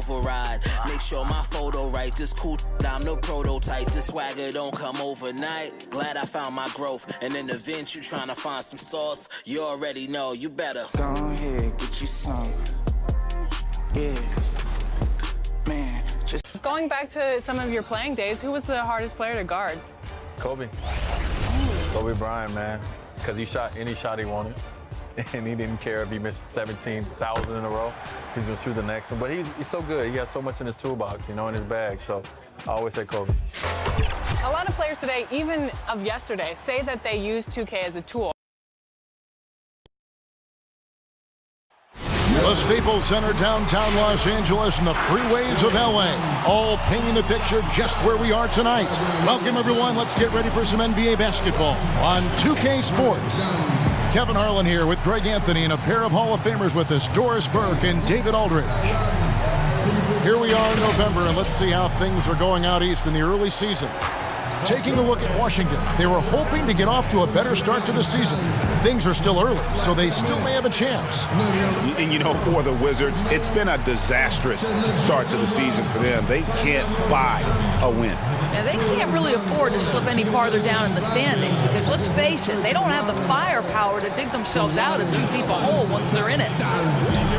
override. Make sure my photo right. This cool, I'm no prototype. This swagger don't come overnight. Glad I found my growth. And in the event you trying to find some sauce, you already know. You better go ahead, get you some. Yeah, man. Just going back to some of your playing days, who was the hardest player to guard? Kobe. Kobe Bryant, man. Because he shot any shot he wanted. And he didn't care if he missed 17,000 in a row. He's going to shoot the next one. But he's so good. He has so much in his toolbox, you know, in his bag. So I always say Kobe. A lot of players today, even of yesterday, say that they use 2K as a tool. The Staples Center, downtown Los Angeles, and the freeways of L.A. all painting the picture just where we are tonight. Welcome, everyone. Let's get ready for some NBA basketball on 2K Sports. Kevin Harlan here with Greg Anthony and a pair of Hall of Famers with us, Doris Burke and David Aldridge. Here we are in November, and let's see how things are going out east in the early season. Taking a look at Washington, they were hoping to get off to a better start to the season. Things are still early, so they still may have a chance. And, you know, for the Wizards, it's been a disastrous start to the season for them. They can't buy a win. Yeah, they can't really afford to slip any farther down in the standings because, let's face it, they don't have the firepower to dig themselves out of too deep a hole once they're in it.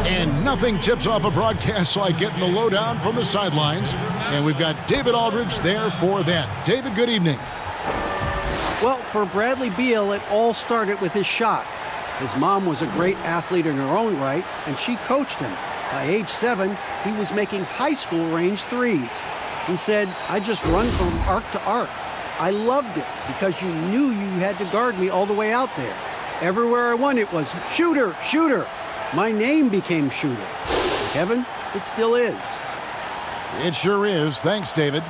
And nothing tips off a broadcast like getting the lowdown from the sidelines. And we've got David Aldridge there for that. David, good evening. Well, for Bradley Beal, it all started with his shot. His mom was a great athlete in her own right, and she coached him. By age 7, he was making high school range threes. He said, "I just run from arc to arc. I loved it because you knew you had to guard me all the way out there. Everywhere I went, it was shooter, shooter. My name became Shooter. Kevin, it still is." It sure is. Thanks, David.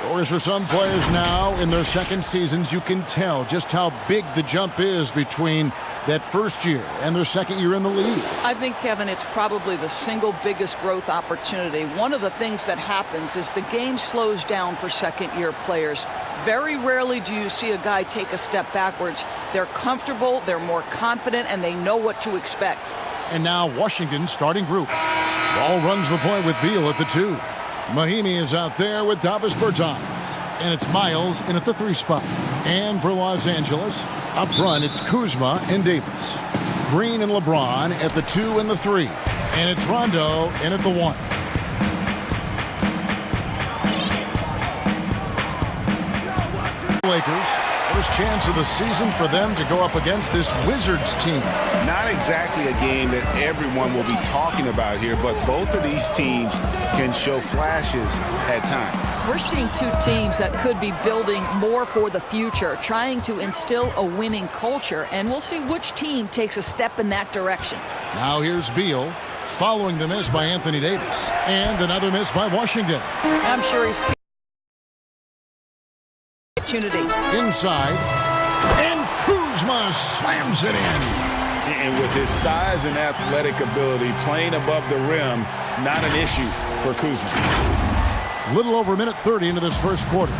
Or for some players now in their second seasons, you can tell just how big the jump is between that first year and their second year in the league. I think, Kevin, it's probably the single biggest growth opportunity. One of the things that happens is the game slows down for second-year players. Very rarely do you see a guy take a step backwards. They're comfortable, they're more confident, and they know what to expect. And now Washington's starting group. Ball runs the point with Beal at the 2. Mahimi is out there with Davis Bertans. And it's Miles in at the 3 spot. And for Los Angeles, up front, it's Kuzma and Davis. Green and LeBron at the 2 and the 3. And it's Rondo in at the 1. Lakers, first chance of the season for them to go up against this Wizards team. Not exactly a game that everyone will be talking about here, but both of these teams can show flashes at times. We're seeing two teams that could be building more for the future, trying to instill a winning culture, and we'll see which team takes a step in that direction. Now here's Beal, following the miss by Anthony Davis, and another miss by Washington. I'm sure he's opportunity. Inside, and Kuzma slams it in. And with his size and athletic ability, playing above the rim, not an issue for Kuzma. Little over a minute 30 into this first quarter.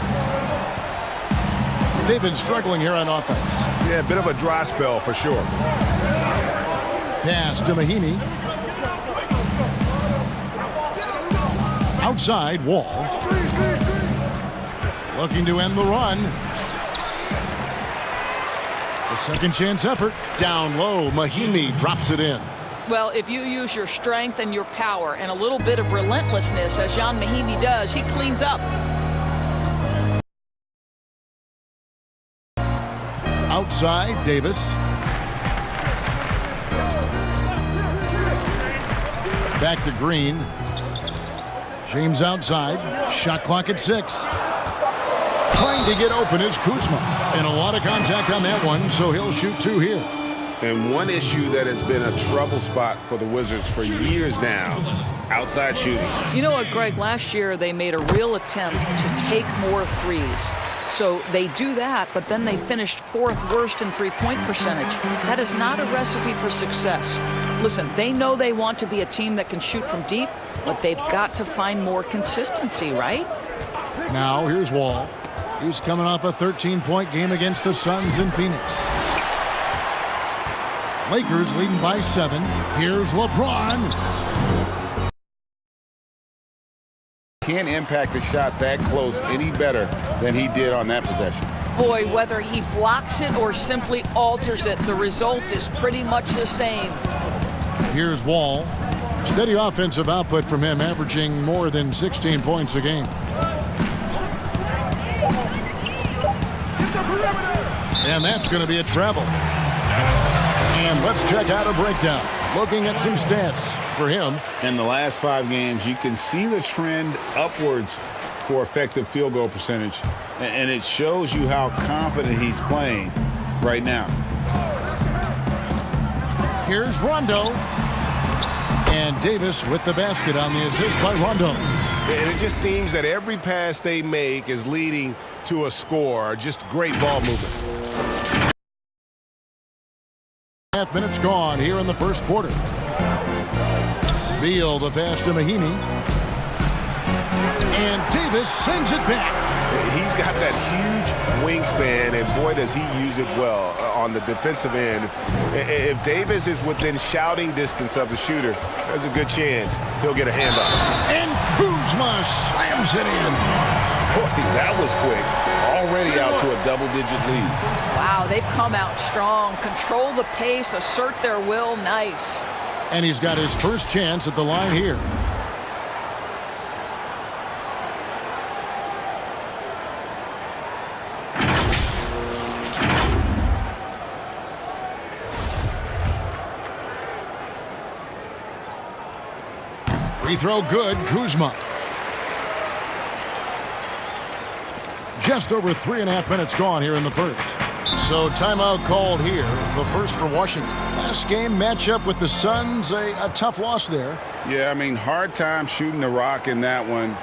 They've been struggling here on offense. Yeah, a bit of a dry spell for sure. Pass to Mahimi. Outside, Wall. Looking to end the run. The second chance effort. Down low, Mahimi drops it in. Well, if you use your strength and your power and a little bit of relentlessness, as John Mahimi does, he cleans up. Outside, Davis. Back to Green. James outside. Shot clock at 6. Trying to get open is Kuzma. And a lot of contact on that one, so he'll shoot 2 here. And one issue that has been a trouble spot for the Wizards for years now, outside shooting. You know what, Greg? Last year they made a real attempt to take more threes. So they do that, but then they finished 4th worst in three-point percentage. That is not a recipe for success. Listen, they know they want to be a team that can shoot from deep, but they've got to find more consistency, right? Now here's Wall. He's coming off a 13-point game against the Suns in Phoenix. Lakers leading by 7. Here's LeBron. can't impact a shot that close any better than he did on that possession. Boy, whether he blocks it or simply alters it, the result is pretty much the same. Here's Wall. Steady offensive output from him, averaging more than 16 points a game. And that's going to be a travel. And let's check out a breakdown. Looking at some stats for him. In the last 5 games, you can see the trend upwards for effective field goal percentage. And it shows you how confident he's playing right now. Here's Rondo. And Davis with the basket on the assist by Rondo. And it just seems that every pass they make is leading to a score. Just great ball movement. Half minutes gone here in the first quarter. Beal the pass to Mahimi. And Davis sends it back. He's got that huge wingspan, and boy, does he use it well on the defensive end. If Davis is within shouting distance of the shooter, there's a good chance he'll get a handoff. And Kuzma slams it in. Boy, that was quick. Already out to a double-digit lead. Wow, they've come out strong. Control the pace, assert their will. Nice. And he's got his first chance at the line here. Free throw good, Kuzma. Just over 3.5 minutes gone here in the first. So timeout called here, the first for Washington. Last game matchup with the Suns, a tough loss there. Yeah, I mean, hard time shooting the rock in that one.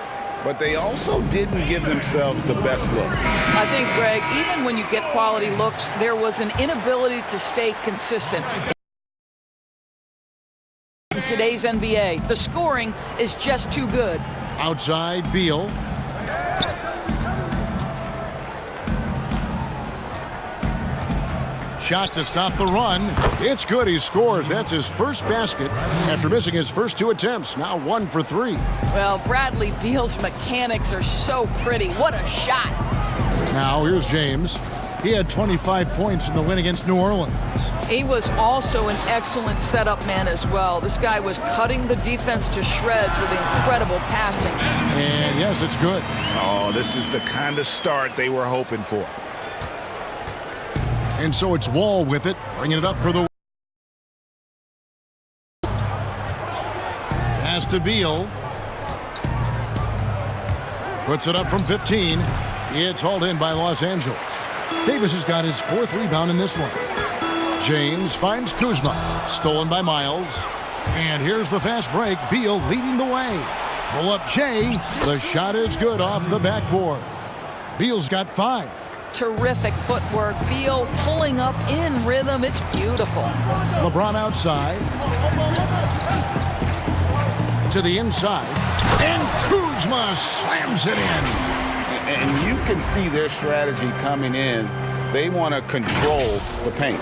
But they also didn't give themselves the best look. I think, Greg, even when you get quality looks, there was an inability to stay consistent. In today's NBA, the scoring is just too good. Outside, Beal. Shot to stop the run. It's good. He scores. That's his first basket after missing his first 2 attempts. Now 1 for 3. Well, Bradley Beal's mechanics are so pretty. What a shot. Now here's James. He had 25 points in the win against New Orleans. He was also an excellent setup man as well. This guy was cutting the defense to shreds with incredible passing. And yes, it's good. Oh, this is the kind of start they were hoping for. And so it's Wall with it, bringing it up for the pass to Beal. Puts it up from 15. It's hauled in by Los Angeles. Davis has got his 4th rebound in this one. James finds Kuzma. Stolen by Miles. And here's the fast break. Beal leading the way. Pull up Jay. The shot is good off the backboard. Beal's got 5. Terrific footwork. Beal pulling up in rhythm. It's beautiful. LeBron outside. To the inside. And Kuzma slams it in. And you can see their strategy coming in. They want to control the paint.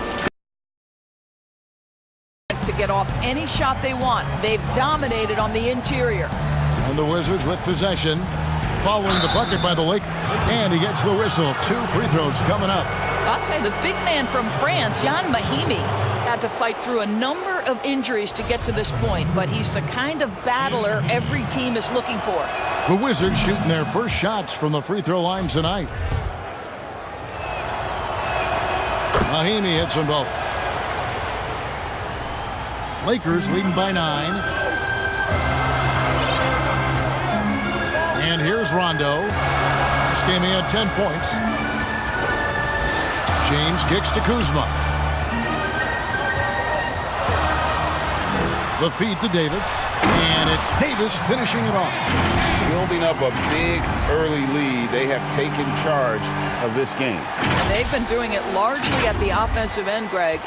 To get off any shot they want. They've dominated on the interior. And the Wizards with possession. Following the bucket by the Lakers. And he gets the whistle. 2 free throws coming up. I'll tell you, the big man from France, Jan Mahimi, had to fight through a number of injuries to get to this point, but he's the kind of battler every team is looking for. The Wizards shooting their first shots from the free throw line tonight. Mahimi hits them both. Lakers leading by 9. And here's Rondo. This game he had 10 points. James kicks to Kuzma. The feed to Davis. And it's Davis finishing it off. Building up a big early lead. They have taken charge of this game. And they've been doing it largely at the offensive end, Greg.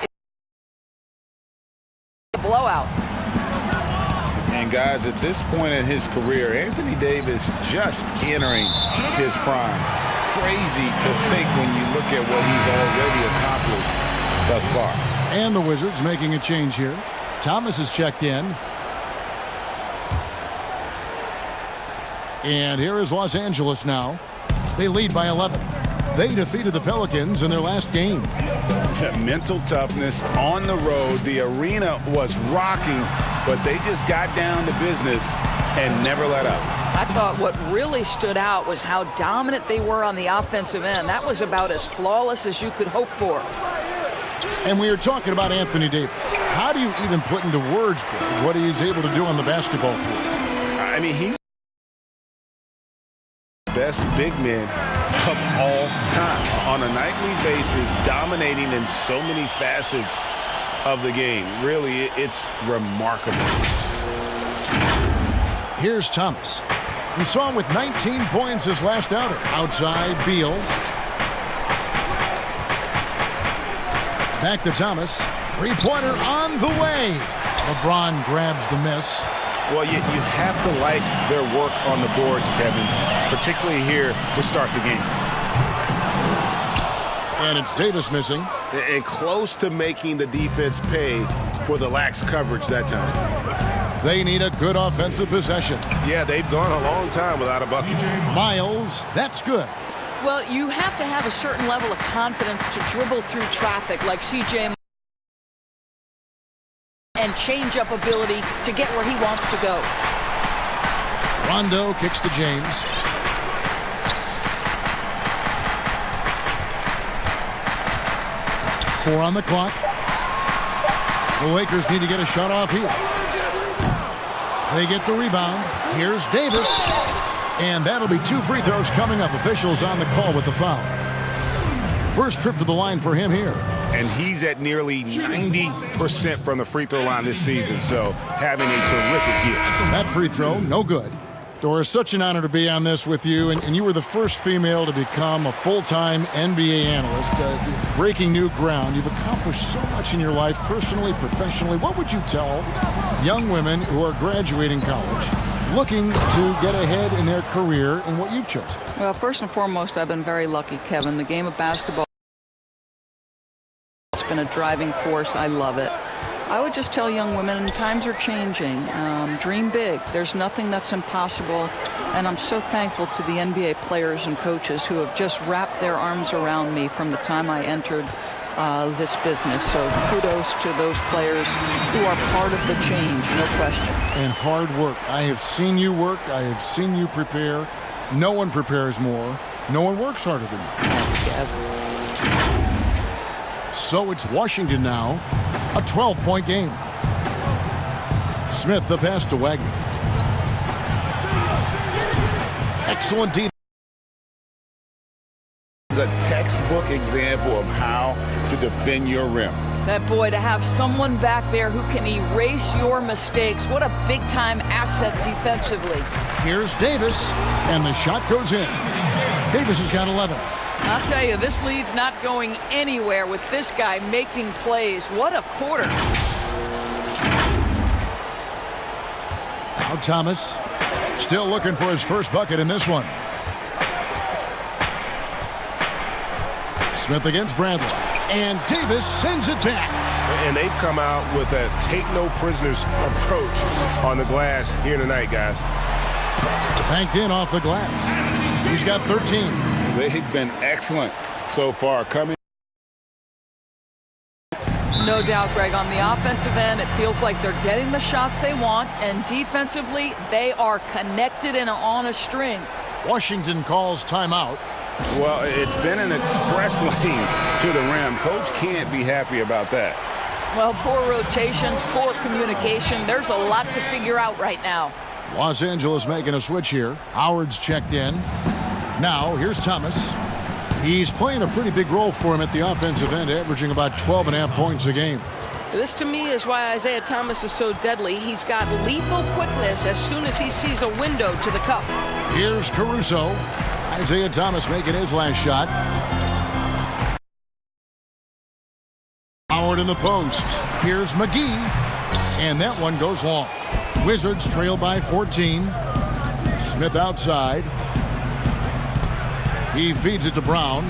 It's a blowout. And guys, at this point in his career, Anthony Davis just entering his prime. Crazy to think when you look at what he's already accomplished thus far. And the Wizards making a change here. Thomas is checked in. And here is Los Angeles now. They lead by 11. They defeated the Pelicans in their last game. Mental toughness on the road. The arena was rocking, but they just got down to business and never let up. I thought what really stood out was how dominant they were on the offensive end. That was about as flawless as you could hope for. And we are talking about Anthony Davis. How do you even put into words what he's able to do on the basketball floor? I mean, he's the best big man of all time. On a nightly basis, dominating in so many facets of the game. Really, it's remarkable. Here's Thomas. We saw him with 19 points his last outing. Outside, Beal. Back to Thomas. Three-pointer on the way. LeBron grabs the miss. Well, you have to like their work on the boards, Kevin, particularly here to start the game. And it's Davis missing. And close to making the defense pay for the lax coverage that time. They need a good offensive possession. Yeah, they've gone a long time without a bucket. Miles, that's good. Well, you have to have a certain level of confidence to dribble through traffic like C.J. and change-up ability to get where he wants to go. Rondo kicks to James. Four on the clock. The Lakers need to get a shot off here. They get the rebound. Here's Davis. And that'll be 2 free throws coming up. Officials on the call with the foul. First trip to the line for him here. And he's at nearly 90% from the free throw line this season, so having a terrific year. That free throw, no good. Doris, such an honor to be on this with you, and you were the first female to become a full-time NBA analyst, breaking new ground. You've accomplished so much in your life, personally, professionally. What would you tell young women who are graduating college, looking to get ahead in their career in what you've chosen? Well, first and foremost, I've been very lucky, Kevin. The game of basketball has been a driving force. I love it. I would just tell young women, times are changing. Dream big. There's nothing that's impossible. And I'm so thankful to the NBA players and coaches who have just wrapped their arms around me from the time I entered this business. So kudos to those players who are part of the change, no question. And hard work. I have seen you work. I have seen you prepare. No one prepares more. No one works harder than you. Thanks, Kev. So it's Washington now. A 12-point game. Smith the pass to Wagner. Excellent defense. It's a textbook example of how to defend your rim. That boy, to have someone back there who can erase your mistakes. What a big-time asset defensively. Here's Davis, and the shot goes in. Davis has got 11. I'll tell you, this lead's not going anywhere with this guy making plays. What a quarter. Now Thomas, still looking for his first bucket in this one. Smith against Bradley. And Davis sends it back. And they've come out with a take-no-prisoners approach on the glass here tonight, guys. Banked in off the glass. He's got 13. They've been excellent so far. Coming. No doubt, Greg. On the offensive end, it feels like they're getting the shots they want, and defensively, they are connected and on a string. Washington calls timeout. Well, it's been an express lane to the rim. Coach can't be happy about that. Well, poor rotations, poor communication. There's a lot to figure out right now. Los Angeles making a switch here. Howard's checked in. Now, here's Thomas. He's playing a pretty big role for him at the offensive end, averaging about 12.5 points a game. This, to me, is why Isaiah Thomas is so deadly. He's got lethal quickness as soon as he sees a window to the cup. Here's Caruso. Isaiah Thomas making his last shot. Howard in the post. Here's McGee. And that one goes long. Wizards trail by 14. Smith outside. He feeds it to Brown,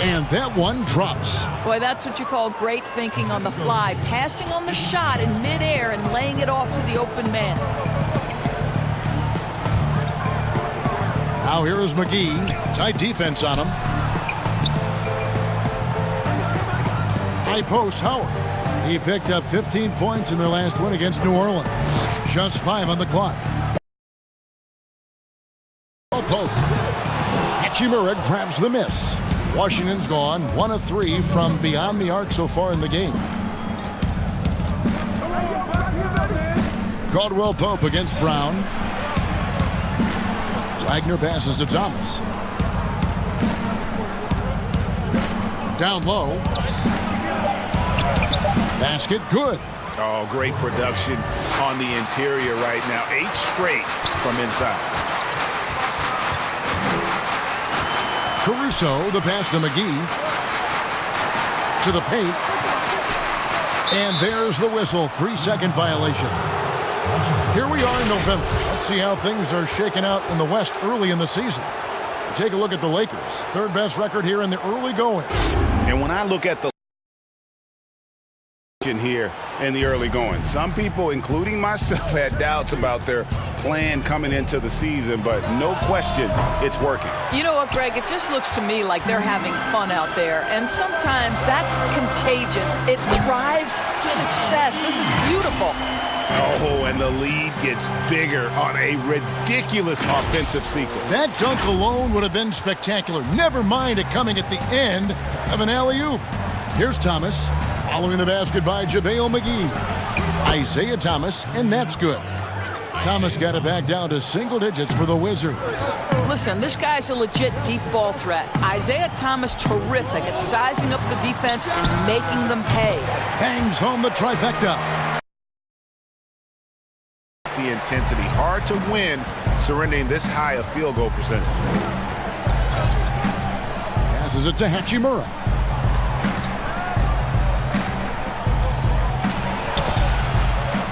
and that one drops. Boy, that's what you call great thinking on the fly. Passing on the shot in midair and laying it off to the open man. Now here is McGee. Tight defense on him. High post, Howard. He picked up 15 points in their last win against New Orleans. Just 5 on the clock. Pope. Hachimura grabs the miss. Washington's gone 1 of 3 from beyond the arc so far in the game. Caldwell Pope against Brown. Wagner passes to Thomas. Down low. Basket good. Oh, great production on the interior right now. 8 straight from inside. Caruso, the pass to McGee. To the paint. And there's the whistle. 3-second violation. Here we are in November. Let's see how things are shaking out in the West early in the season. Take a look at the Lakers. Third best record here in the early going. And when I look at the here in the early going, some people, including myself, had doubts about their plan coming into the season, but no question it's working. You know what, Greg? It just looks to me like they're having fun out there, and sometimes that's contagious. It drives success. This is beautiful. Oh, and the lead gets bigger on a ridiculous offensive sequence. That dunk alone would have been spectacular. Never mind it coming at the end of an alley-oop. Here's Thomas, following the basket by JaVale McGee. Isaiah Thomas, and that's good. Thomas got it back down to single digits for the Wizards. Listen, this guy's a legit deep ball threat. Isaiah Thomas, terrific at sizing up the defense and making them pay. Bangs home the trifecta. The intensity. Hard to win surrendering this high a field goal percentage. Passes it to Hachimura.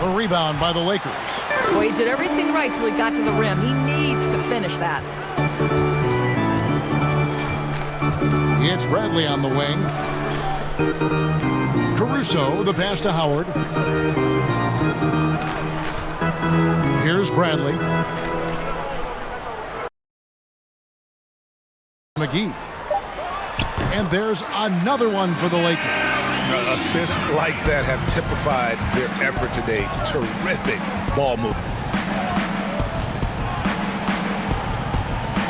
The rebound by the Lakers. Well, he did everything right till he got to the rim. He needs to finish that. It's Bradley on the wing. Caruso, the pass to Howard. Here's Bradley. McGee. And there's another one for the Lakers. Assists like that have typified their effort today. Terrific ball movement.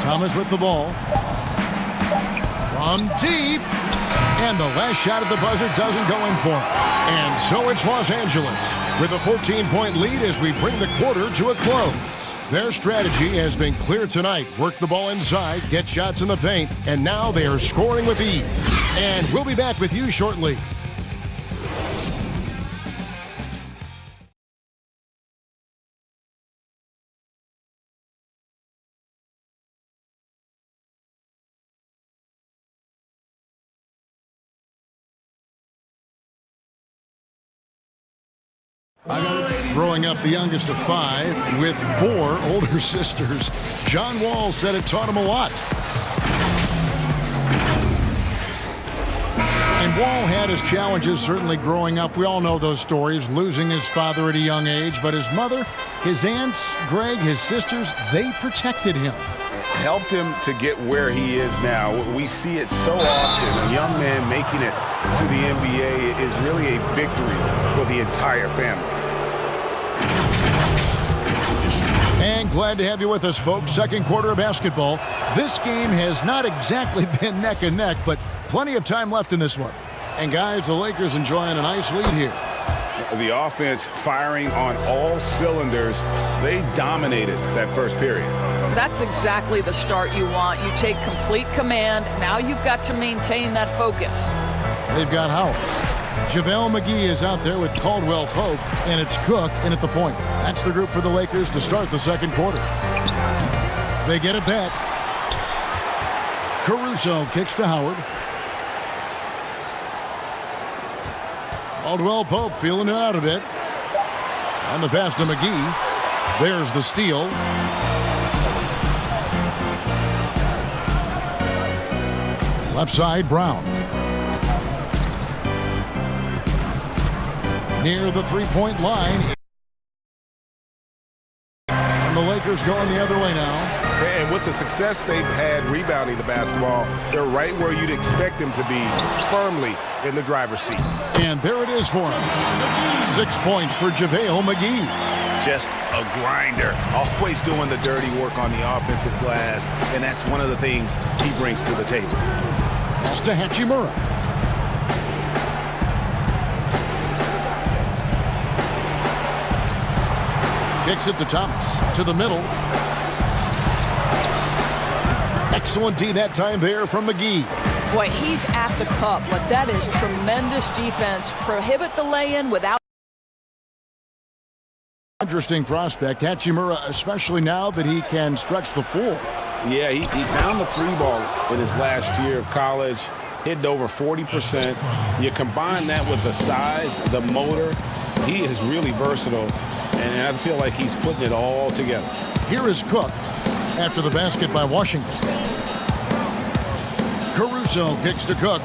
Thomas with the ball. From deep. And the last shot at the buzzer doesn't go in for him. And so it's Los Angeles with a 14-point lead as we bring the quarter to a close. Their strategy has been clear tonight. Work the ball inside, get shots in the paint, and now they are scoring with ease. And we'll be back with you shortly. Growing up the youngest of 5 with 4 older sisters, John Wall said it taught him a lot. And Wall had his challenges certainly growing up. We all know those stories, losing his father at a young age, but his mother, his aunts, Greg, his sisters, they protected him. Helped him to get where he is now. We see it so often. A young man making it to the NBA is really a victory for the entire family. And glad to have you with us, folks. Second quarter of basketball. This game has not exactly been neck and neck, but plenty of time left in this one. And guys, the Lakers enjoying a nice lead here. The offense firing on all cylinders. They dominated that first period. That's exactly the start you want. You take complete command. Now you've got to maintain that focus. They've got Howard. JaVale McGee is out there with Caldwell Pope, and it's Cook in at the point. That's the group for the Lakers to start the second quarter. They get it back. Caruso kicks to Howard. Caldwell Pope feeling it out a bit. And the pass to McGee. There's the steal. Left side, Brown. Near the three-point line. And the Lakers going the other way now. And with the success they've had rebounding the basketball, they're right where you'd expect them to be, firmly in the driver's seat. And there it is for him. 6 points for JaVale McGee. Just a grinder, always doing the dirty work on the offensive glass, and that's one of the things he brings to the table. Pass to Hachimura. Kicks it to Thomas, to the middle. Excellent D that time there from McGee. Boy, he's at the cup, but that is tremendous defense. Prohibit the lay-in without. Interesting prospect, Hachimura, especially now that he can stretch the floor. Yeah, he found the three ball in his last year of college, hitting over 40%. You combine that with the size, the motor, he is really versatile, and I feel like he's putting it all together. Here is Cook after the basket by Washington. Caruso kicks to Cook.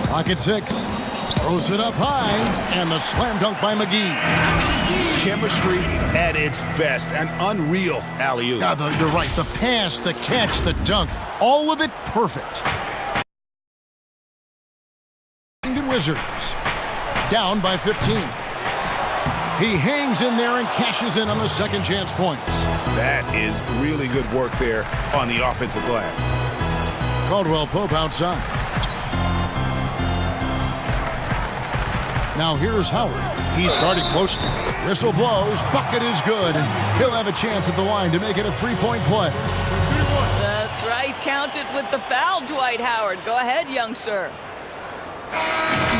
Pocket 6. Throws it up high, and the slam dunk by McGee. Chemistry at its best, an unreal alley-oop. Yeah, you're right. The pass, the catch, the dunk, all of it perfect. Wizards down by 15. He hangs in there and cashes in on the second chance points. That is really good work there on the offensive glass. Caldwell Pope outside. Now here's Howard. He's guarded closely. Whistle blows. Bucket is good. And he'll have a chance at the line to make it a three-point play. That's right. Count it with the foul, Dwight Howard. Go ahead, young sir.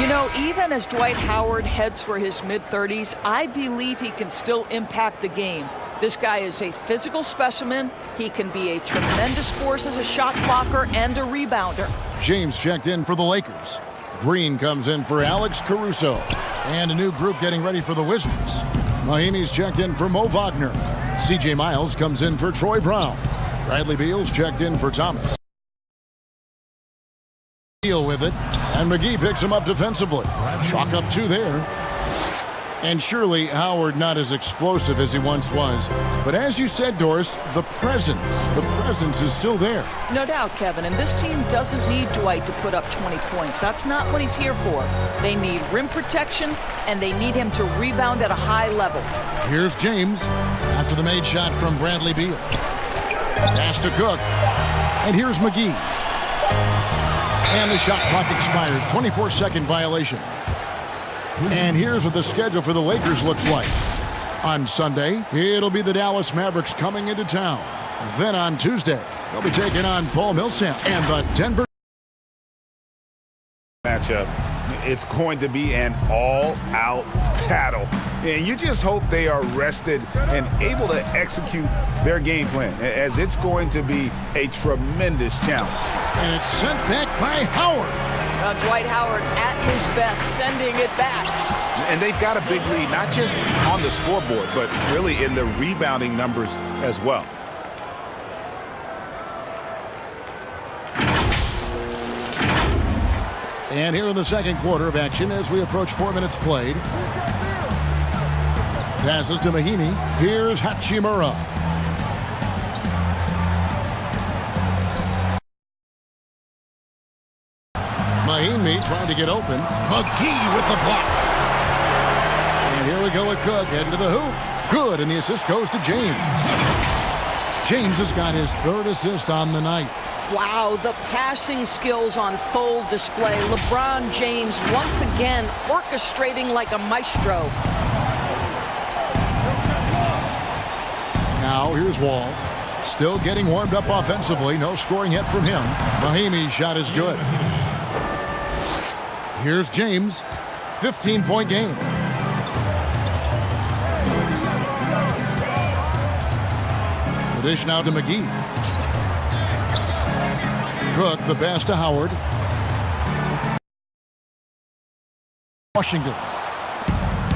You know, even as Dwight Howard heads for his mid-30s, I believe he can still impact the game. This guy is a physical specimen. He can be a tremendous force as a shot blocker and a rebounder. James checked in for the Lakers. Green comes in for Alex Caruso. And a new group getting ready for the Wizards. Mahimi's checked in for Mo Wagner. C.J. Miles comes in for Troy Brown. Bradley Beal's checked in for Thomas. Deal with it. And McGee picks him up defensively. Chalk up 2 there. And surely Howard not as explosive as he once was. But as you said, Doris, the presence is still there. No doubt, Kevin. And this team doesn't need Dwight to put up 20 points. That's not what he's here for. They need rim protection, and they need him to rebound at a high level. Here's James after the made shot from Bradley Beal. Pass to Cook. And here's McGee. And the shot clock expires. 24-second violation. And here's what the schedule for the Lakers looks like. On Sunday, it'll be the Dallas Mavericks coming into town. Then on Tuesday, they'll be taking on Paul Millsap and the Denver matchup. It's going to be an all-out battle. And you just hope they are rested and able to execute their game plan, as it's going to be a tremendous challenge. And it's sent back by Howard. Dwight Howard at his best, sending it back. And they've got a big lead, not just on the scoreboard, but really in the rebounding numbers as well. And here in the second quarter of action as we approach 4 minutes played. Passes to Mahimi. Here's Hachimura. Mahimi trying to get open. McGee with the block. And here we go with Cook heading to the hoop. Good, and the assist goes to James. James has got his 3rd assist on the night. Wow, the passing skills on full display. LeBron James once again orchestrating like a maestro. Now here's Wall. Still getting warmed up offensively. No scoring yet from him. Mahimi's shot is good. Here's James. 15-point game. The dish now to McGee. Cook, the pass to Howard. Washington.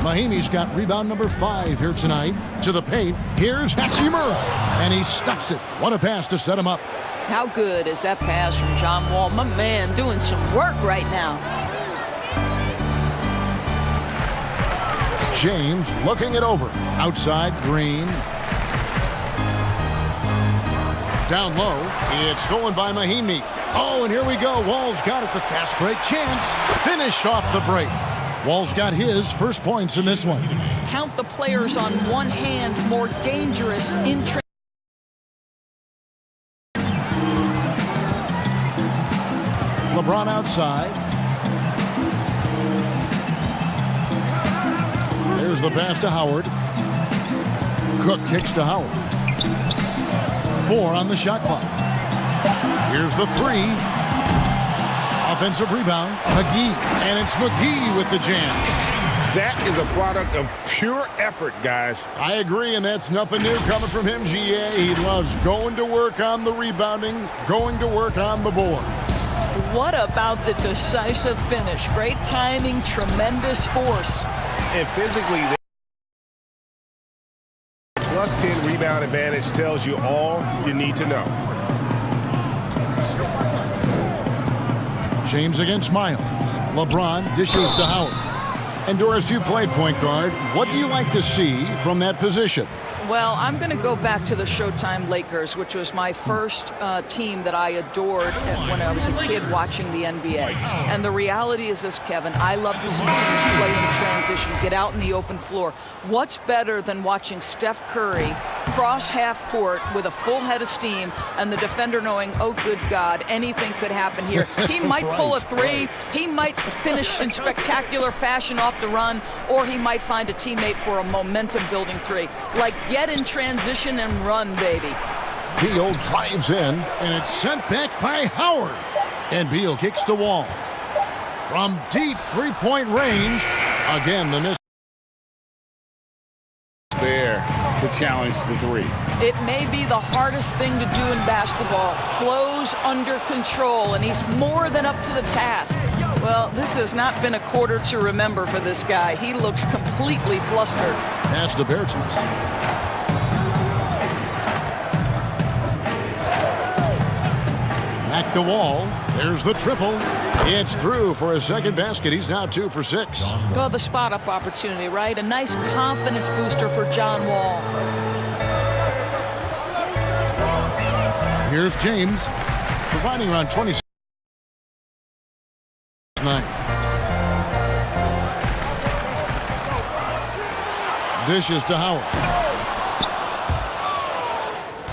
Mahimi's got rebound number 5 here tonight. To the paint. Here's Hachimura. And he stuffs it. What a pass to set him up. How good is that pass from John Wall? My man doing some work right now. James looking it over. Outside, Green. Down low, it's stolen by Mahinmi. Oh, and here we go. Wall's got it. The fast break chance. Finished off the break. Wall's got his first points in this one. Count the players on one hand more dangerous in LeBron outside. There's the pass to Howard. Cook kicks to Howard. 4 on the shot clock. Here's the 3. Offensive rebound. McGee. And it's McGee with the jam. That is a product of pure effort, guys. I agree, and that's nothing new coming from him, GA. He loves going to work on the rebounding, going to work on the board. What about the decisive finish? Great timing, tremendous force. And physically, the plus 10 rebound advantage tells you all you need to know. James against Miles. LeBron dishes to Howard. And Doris, you played point guard. What do you like to see from that position? Well, I'm going to go back to the Showtime Lakers, which was my first team that I adored when I was a kid watching the NBA. And the reality is this, Kevin, I love to see teams play in transition, get out in the open floor. What's better than watching Steph Curry cross half court with a full head of steam and the defender knowing, oh, good God, anything could happen here. He might pull a 3, he might finish in spectacular fashion off the run, or he might find a teammate for a momentum-building 3. Like, get in transition and run, baby. Beal drives in, and it's sent back by Howard. And Beal kicks to Wall. From deep three-point range, again, the miss. There to challenge the 3. It may be the hardest thing to do in basketball. Close under control, and he's more than up to the task. Well, this has not been a quarter to remember for this guy. He looks completely flustered. Pass to Bertens. Back to Wall. There's the triple. It's through for his second basket. He's now 2 for 6. Well, the spot-up opportunity, right? A nice confidence booster for John Wall. Here's James, providing around 26 tonight. Dishes to Howard.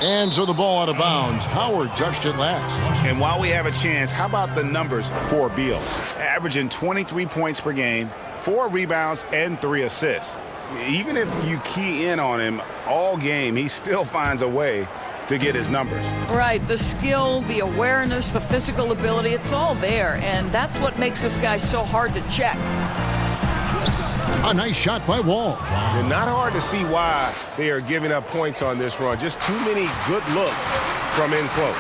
And so the ball out of bounds. Howard touched it last. And while we have a chance, how about the numbers for Beal? Averaging 23 points per game, 4 rebounds, and 3 assists. Even if you key in on him all game, he still finds a way to get his numbers. Right, the skill, the awareness, the physical ability, it's all there. And that's what makes this guy so hard to check. A nice shot by Wall. And not hard to see why they are giving up points on this run. Just too many good looks from in close.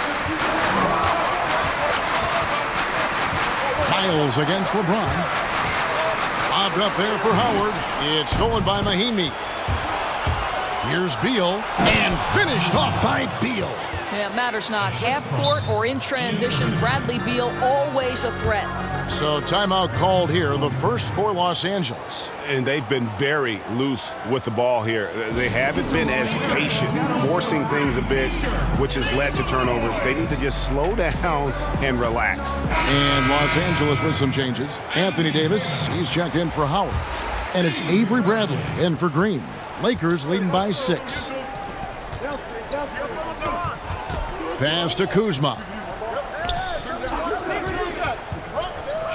Miles against LeBron. Bobbed up there for Howard. It's stolen by Mahinmi. Here's Beal, and finished off by Beal. Yeah, it matters not. Half court or in transition, Bradley Beal always a threat. So timeout called here, the first for Los Angeles. And they've been very loose with the ball here. They haven't been as patient, forcing things a bit, which has led to turnovers. They need to just slow down and relax. And Los Angeles with some changes. Anthony Davis, he's checked in for Howard. And it's Avery Bradley in for Green. Lakers leading by 6. Pass to Kuzma.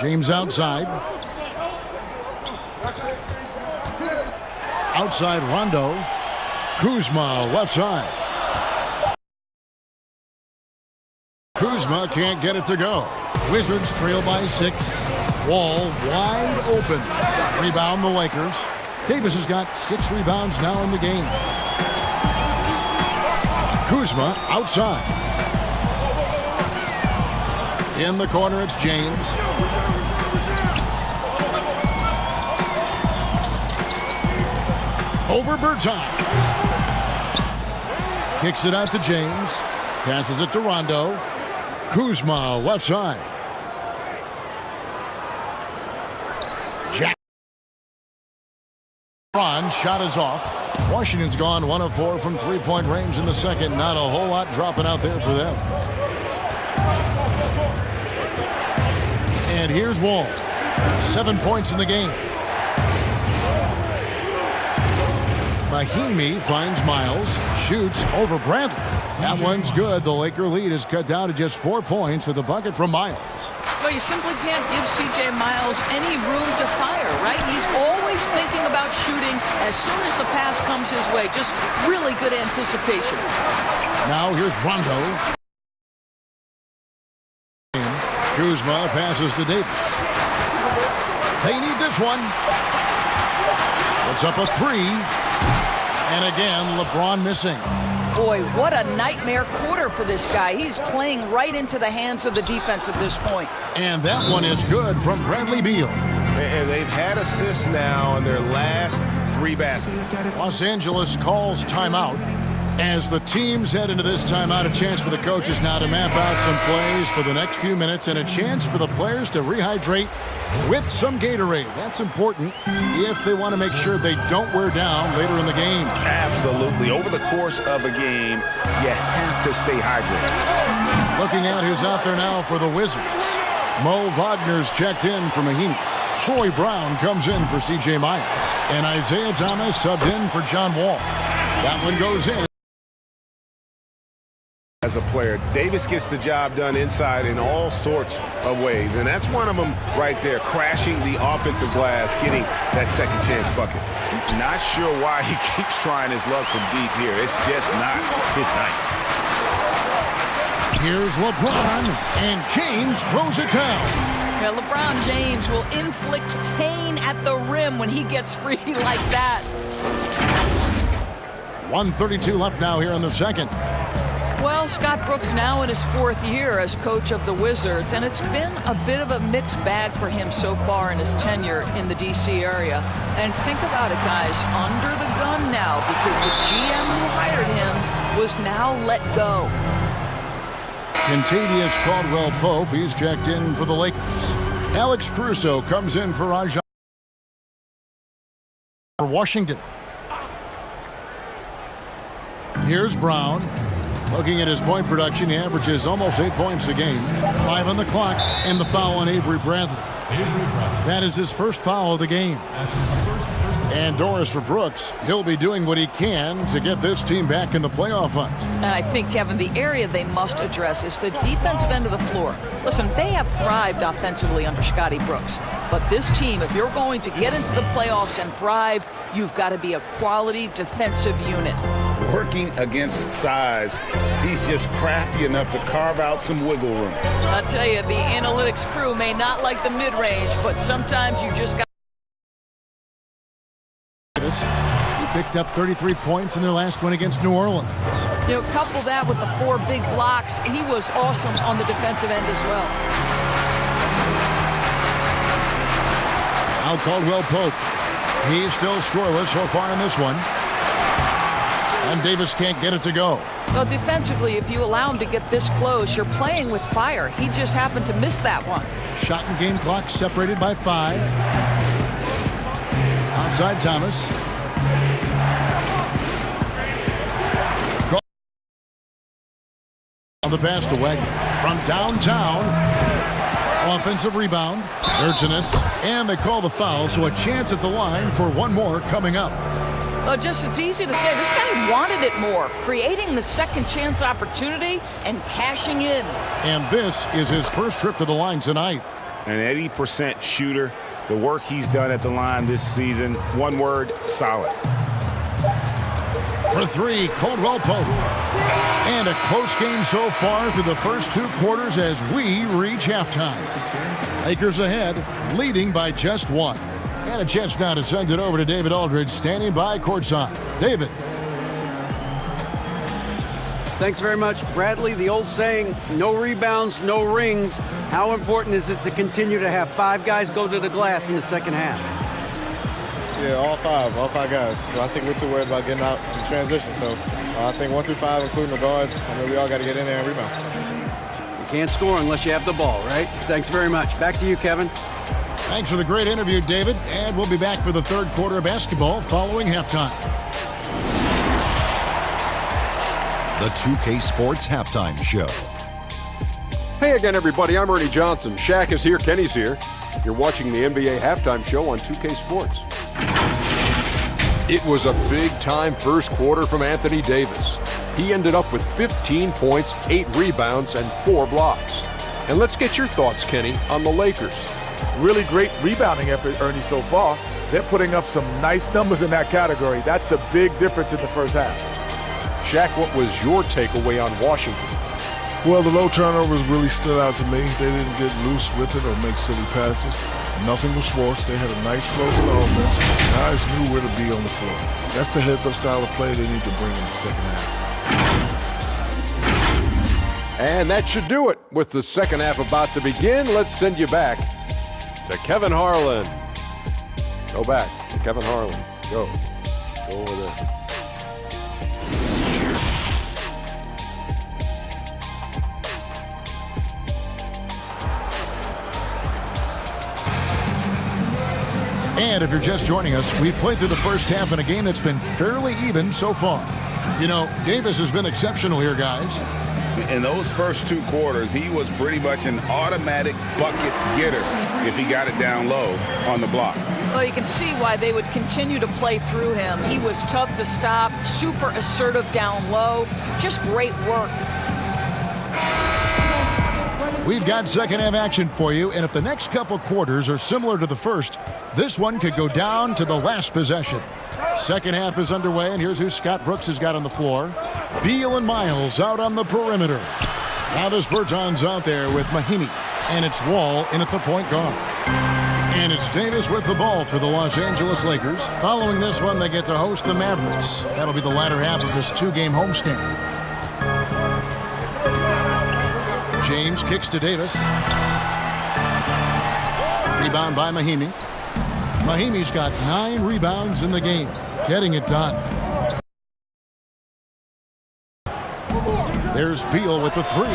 James outside. Outside Rondo. Kuzma left side. Kuzma can't get it to go. Wizards trail by 6. Wall wide open. Rebound the Lakers. Davis has got 6 rebounds now in the game. Kuzma outside. In the corner, it's James. Over Bertans. Kicks it out to James. Passes it to Rondo. Kuzma left side. Jack. Shot is off. Washington's gone 1 of 4 from three-point range in the second. Not a whole lot dropping out there for them. And here's Wall. 7 points in the game. Mahimi finds Miles, shoots over Bradley. That one's good. The Laker lead is cut down to just 4 points with a bucket from Miles. Well, you simply can't give C.J. Miles any room to fire, right? He's always thinking about shooting as soon as the pass comes his way. Just really good anticipation. Now here's Rondo. Kuzma passes to Davis. They need this one. Puts up a three. And again, LeBron missing. Boy, what a nightmare quarter for this guy. He's playing right into the hands of the defense at this point. And that one is good from Bradley Beal. And they've had assists now in their last 3 baskets. Los Angeles calls timeout. As the teams head into this timeout, a chance for the coaches now to map out some plays for the next few minutes and a chance for the players to rehydrate with some Gatorade. That's important if they want to make sure they don't wear down later in the game. Absolutely. Over the course of a game, you have to stay hydrated. Looking at who's out there now for the Wizards. Mo Wagner's checked in for Mahimi. Troy Brown comes in for C.J. Miles. And Isaiah Thomas subbed in for John Wall. That one goes in. As a player, Davis gets the job done inside in all sorts of ways, and that's one of them right there, crashing the offensive glass, getting that second chance bucket. Not sure why he keeps trying his luck from deep here. It's just not his night. Here's LeBron, and James throws it down. Yeah, LeBron James will inflict pain at the rim when he gets free like that. 1:32 left now here in the second. Well, Scott Brooks now in his 4th year as coach of the Wizards, and it's been a bit of a mixed bag for him so far in his tenure in the D.C. area. And think about it, guys, under the gun now because the GM who hired him was now let go. Contavious Caldwell-Pope, he's checked in for the Lakers. Alex Caruso comes in for Rajon for Washington. Here's Brown. Looking at his point production, he averages almost 8 points a game. 5 on the clock, and the foul on Avery Bradley. That is his first foul of the game. And Doris for Brooks. He'll be doing what he can to get this team back in the playoff hunt. And I think, Kevin, the area they must address is the defensive end of the floor. Listen, they have thrived offensively under Scotty Brooks. But this team, if you're going to get into the playoffs and thrive, you've got to be a quality defensive unit. Working against size, he's just crafty enough to carve out some wiggle room. I'll tell you, the analytics crew may not like the mid-range, but sometimes you just got. He picked up 33 points in their last one against New Orleans. You know, couple that with the 4 big blocks, he was awesome on the defensive end as well. Now Caldwell-Pope. He's still scoreless so far in this one. And Davis can't get it to go. Well, defensively, if you allow him to get this close, you're playing with fire. He just happened to miss that one. Shot and game clock separated by 5. Outside Thomas. On the pass to Wagner. From downtown. Offensive rebound. Urginus. And they call the foul, so a chance at the line for one more coming up. Well, just it's easy to say. This guy wanted it more, creating the second chance opportunity and cashing in. And this is his first trip to the line tonight. An 80% shooter. The work he's done at the line this season, one word, solid. For 3, Caldwell-Pope. And a close game so far through the first 2 quarters as we reach halftime. Lakers ahead, leading by just 1. And a chance now to send it over to David Aldridge, standing by courtside. David. Thanks very much, Bradley. The old saying, no rebounds, no rings. How important is it to continue to have 5 guys go to the glass in the second half? Yeah, all five guys. Well, I think we're too worried about getting out in transition. So I think 1 through 5, including the guards, I mean, we all got to get in there and rebound. You can't score unless you have the ball, right? Thanks very much. Back to you, Kevin. Thanks for the great interview, David. And we'll be back for the third quarter of basketball following halftime. the 2K Sports Halftime Show. Hey again, everybody. I'm Ernie Johnson. Shaq is here. Kenny's here. You're watching the NBA Halftime Show on 2K Sports. It was a big-time first quarter from Anthony Davis. He ended up with 15 points, 8 rebounds, and 4 blocks. And let's get your thoughts, Kenny, on the Lakers. Really great rebounding effort, Ernie, so far. They're putting up some nice numbers in that category. That's the big difference in the first half. Shaq, what was your takeaway on Washington? Well, the low turnovers really stood out to me. They didn't get loose with it or make silly passes. Nothing was forced. They had a nice flow to the offense. Guys knew where to be on the floor. That's the heads-up style of play they need to bring in the second half. And that should do it. With the second half about to begin, let's send you back to Kevin Harlan. Go back to Kevin Harlan. Go over there. And if you're just joining us, we've played through the first half in a game that's been fairly even so far. You know, Davis has been exceptional here, guys. In those first 2 quarters, he was pretty much an automatic bucket getter if he got it down low on the block. Well, you can see why they would continue to play through him. He was tough to stop, super assertive down low. Just great work. We've got second half action for you, and if the next couple quarters are similar to the first, this one could go down to the last possession. Second half is underway, and here's who Scott Brooks has got on the floor. Beal and Miles out on the perimeter. Travis Berton's out there with Mahimi, and it's Wall in at the point guard. And it's Davis with the ball for the Los Angeles Lakers. Following this one, they get to host the Mavericks. That'll be the latter half of this 2-game homestand. James kicks to Davis. Rebound by Mahimi. Mahimi's got 9 rebounds in the game, getting it done. There's Beal with the 3.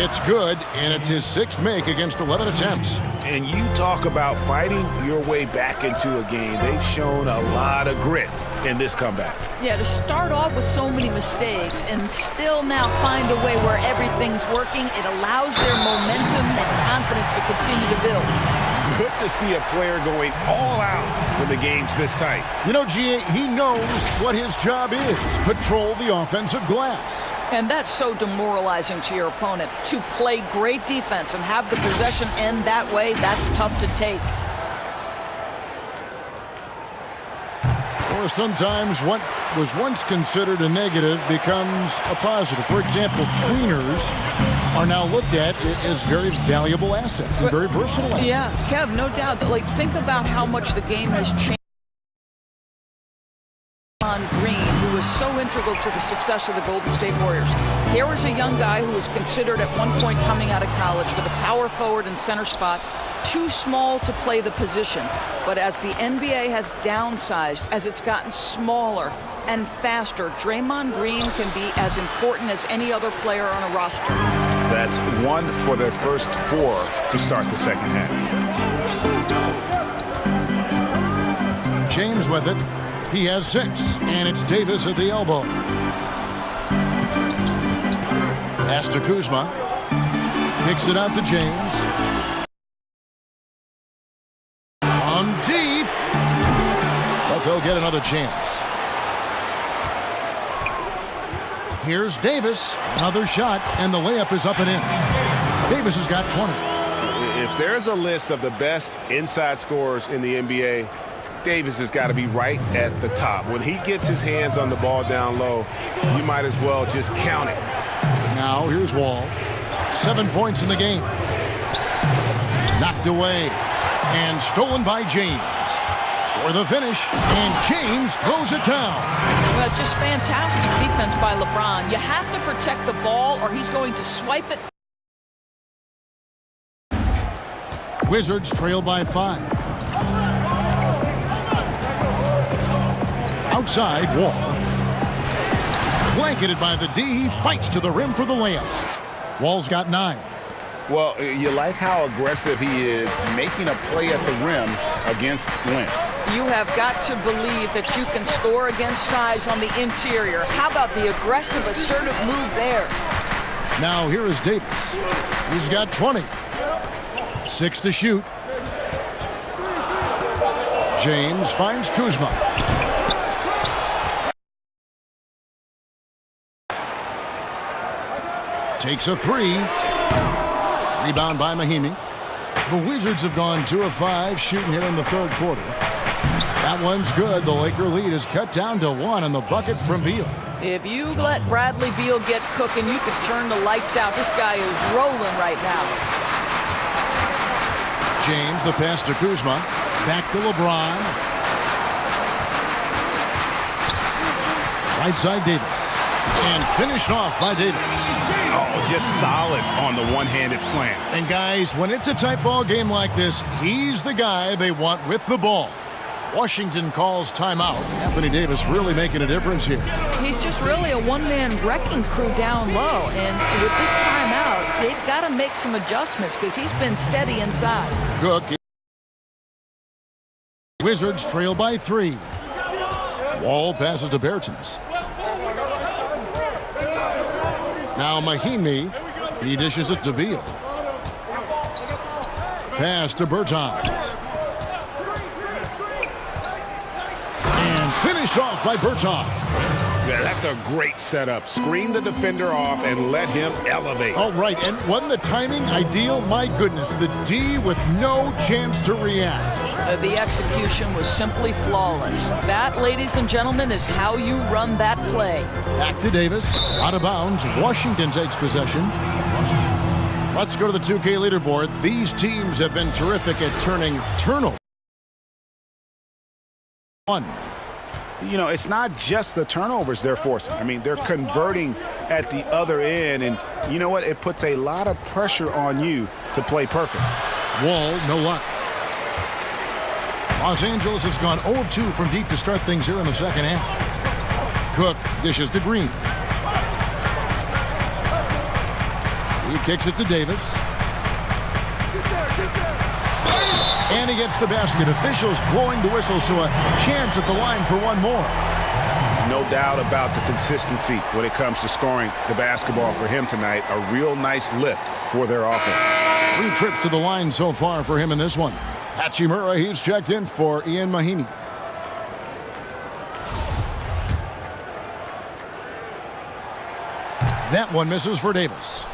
It's good, and it's his 6th make against 11 attempts. And you talk about fighting your way back into a game. They've shown a lot of grit in this comeback. Yeah, to start off with so many mistakes and still now find a way where everything's working, it allows their momentum and confidence to continue to build. Good to see a player going all out when the game's this tight. You know, G.A., he knows what his job is. Patrol the offensive glass. And that's so demoralizing to your opponent. To play great defense and have the possession end that way, that's tough to take. Or sometimes what was once considered a negative becomes a positive. For example, tweeners are now looked at as very valuable assets and very versatile assets. Yeah, Kev, no doubt. Like, think about how much the game has changed. Green, who was so integral to the success of the Golden State Warriors. Here was a young guy who was considered at one point coming out of college for the power forward and center spot, too small to play the position. But as the NBA has downsized, as it's gotten smaller and faster, Draymond Green can be as important as any other player on a roster. That's 1 for their first 4 to start the second half. James with it. He has 6, and it's Davis at the elbow. Pass to Kuzma. Picks it out to James. On deep. But they'll get another chance. Here's Davis. Another shot, and the layup is up and in. Davis has got 20. If there's a list of the best inside scorers in the NBA, Davis has got to be right at the top. When he gets his hands on the ball down low, you might as well just count it. Now here's Wall. 7 points in the game. Knocked away and stolen by James. For the finish, and James throws it down. Well, just fantastic defense by LeBron. You have to protect the ball or he's going to swipe it. Wizards trail by 5. Outside, Wall. Blanketed by the D. He fights to the rim for the layup. Wall's got 9. Well, you like how aggressive he is making a play at the rim against length. You have got to believe that you can score against size on the interior. How about the aggressive, assertive move there? Now here is Davis. He's got 20. 6 to shoot. James finds Kuzma. Takes a 3. Rebound by Mahimi. The Wizards have gone 2 of 5 shooting here in the third quarter. That one's good. The Laker lead is cut down to 1 on the bucket from Beal. If you let Bradley Beal get cooking, you could turn the lights out. This guy is rolling right now. James, the pass to Kuzma. Back to LeBron. Right side Davis. And finished off by Davis. Oh, just solid on the one-handed slam. And guys, when it's a tight ball game like this, he's the guy they want with the ball. Washington calls timeout. Anthony Davis really making a difference here. He's just really a one-man wrecking crew down low. And with this timeout, they've got to make some adjustments because he's been steady inside. Cook. Wizards trail by 3. Wall passes to Bertans. Now Mahimi. He dishes it to Beal. Pass to Bertans. And finished off by Bertans. Yeah, that's a great setup. Screen the defender off and let him elevate. Oh, right. And wasn't the timing ideal? My goodness. The D with no chance to react. The execution was simply flawless. That, ladies and gentlemen, is how you run that play. Back to Davis. Out of bounds. Washington takes possession. Let's go to the 2K leaderboard. These teams have been terrific at turning turnovers. 1. You know, it's not just the turnovers they're forcing. I mean, they're converting at the other end. And you know what? It puts a lot of pressure on you to play perfect. Wall, no luck. Los Angeles has gone 0 of 2 from deep to start things here in the second half. Cook dishes to Green. He kicks it to Davis. And he gets the basket. Officials blowing the whistle, so a chance at the line for one more. No doubt about the consistency when it comes to scoring the basketball for him tonight. A real nice lift for their offense. 3 trips to the line so far for him in this one. Hachimura, he's checked in for Ian Mahimi. That one misses for Davis.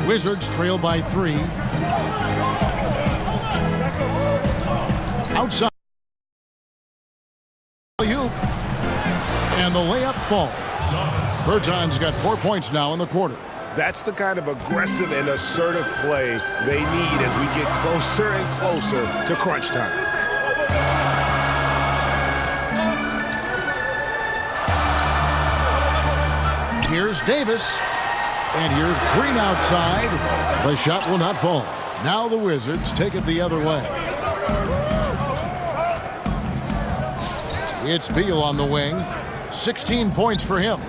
Wizards trail by 3. Outside. And the layup falls. Bertans got 4 points now in the quarter. That's the kind of aggressive and assertive play they need as we get closer and closer to crunch time. Here's Davis. And here's Green outside. The shot will not fall. Now the Wizards take it the other way. It's Beal on the wing. 16 points for him.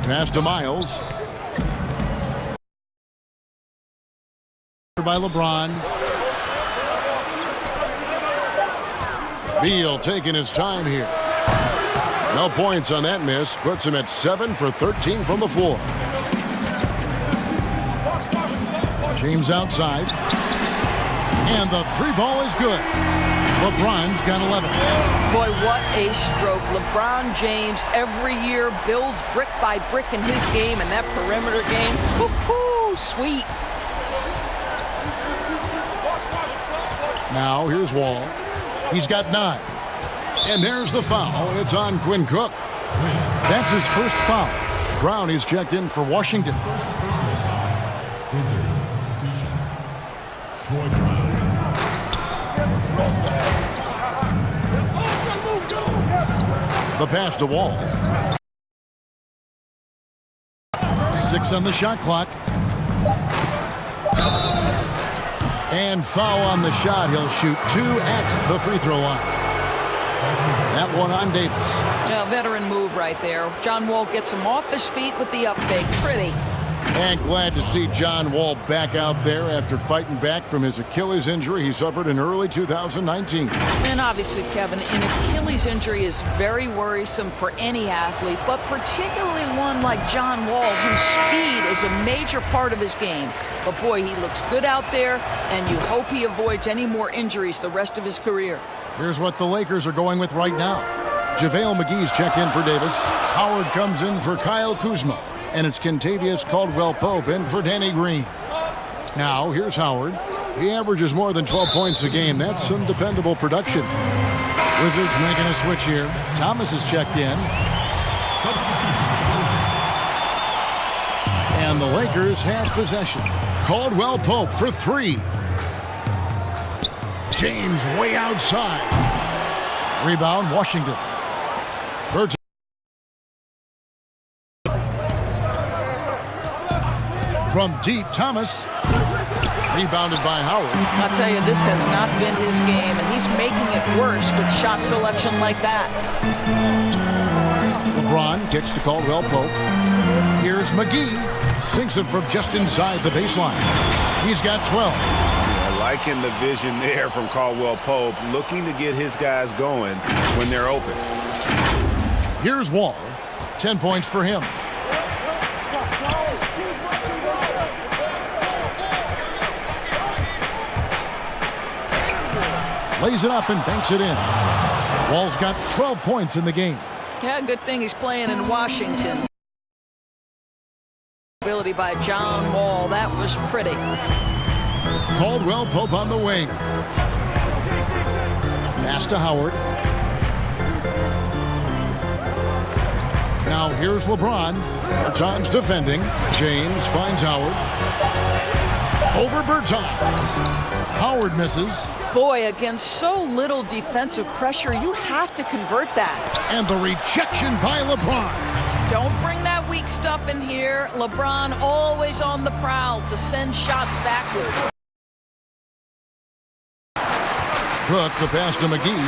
Pass to Miles. By LeBron. Beal taking his time here. No points on that miss. Puts him at 7 for 13 from the floor. James outside. And the 3-ball is good. LeBron's got 11. Boy, what a stroke. LeBron James every year builds brick by brick in his game, and that perimeter game, woo-hoo, sweet. Now here's Wall. He's got 9. And there's the foul. It's on Quinn Cook. That's his first foul. Brown is checked in for Washington. The pass to Wall. 6 on the shot clock. And foul on the shot. He'll shoot 2 at the free throw line. That one on Davis. Yeah, veteran move right there. John Wall gets him off his feet with the up fake. Pretty. And glad to see John Wall back out there after fighting back from his Achilles injury he suffered in early 2019. And obviously, Kevin, an Achilles injury is very worrisome for any athlete, but particularly one like John Wall, whose speed is a major part of his game. But boy, he looks good out there, and you hope he avoids any more injuries the rest of his career. Here's what the Lakers are going with right now. JaVale McGee's checked in for Davis. Howard comes in for Kyle Kuzma. And it's Kentavious Caldwell-Pope in for Danny Green. Now, here's Howard. He averages more than 12 points a game. That's some dependable production. Wizards making a switch here. Thomas is checked in. And the Lakers have possession. Caldwell-Pope for three. James way outside. Rebound, Washington. Birds. From deep, Thomas. Rebounded by Howard. I'll tell you, this has not been his game, and he's making it worse with shot selection like that. LeBron kicks to Caldwell-Pope. Here's McGee. Sinks it from just inside the baseline. He's got 12. Yeah, liking the vision there from Caldwell-Pope, looking to get his guys going when they're open. Here's Wall. 10 points for him. Lays it up and banks it in. Wall's got 12 points in the game. Yeah, good thing he's playing in Washington. Ability by John Wall. That was pretty. Caldwell-Pope on the wing. Pass to Howard. Now here's LeBron. Bertans defending. James finds Howard. Over Bertans. Howard misses. Boy, against so little defensive pressure, you have to convert that. And the rejection by LeBron. Don't bring that weak stuff in here. LeBron always on the prowl to send shots backward. Cook, the pass to McGee.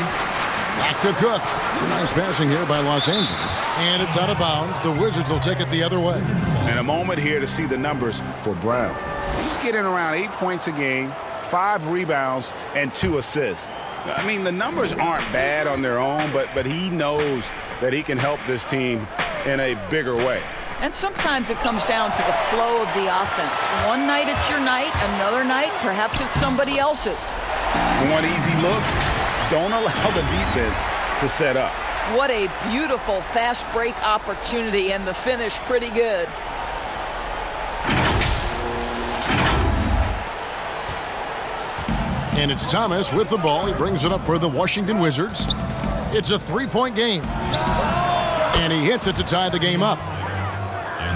Back to Cook. Nice passing here by Los Angeles. And it's out of bounds. The Wizards will take it the other way. And a moment here to see the numbers for Brown. He's getting around 8 points a game, 5 rebounds, and 2 assists. I mean, the numbers aren't bad on their own, but he knows that he can help this team in a bigger way. And sometimes it comes down to the flow of the offense. One night it's your night, another night perhaps it's somebody else's. You want easy looks? Don't allow the defense to set up. What a beautiful fast break opportunity, and the finish pretty good. And it's Thomas with the ball. He brings it up for the Washington Wizards. It's a three-point game. And he hits it to tie the game up.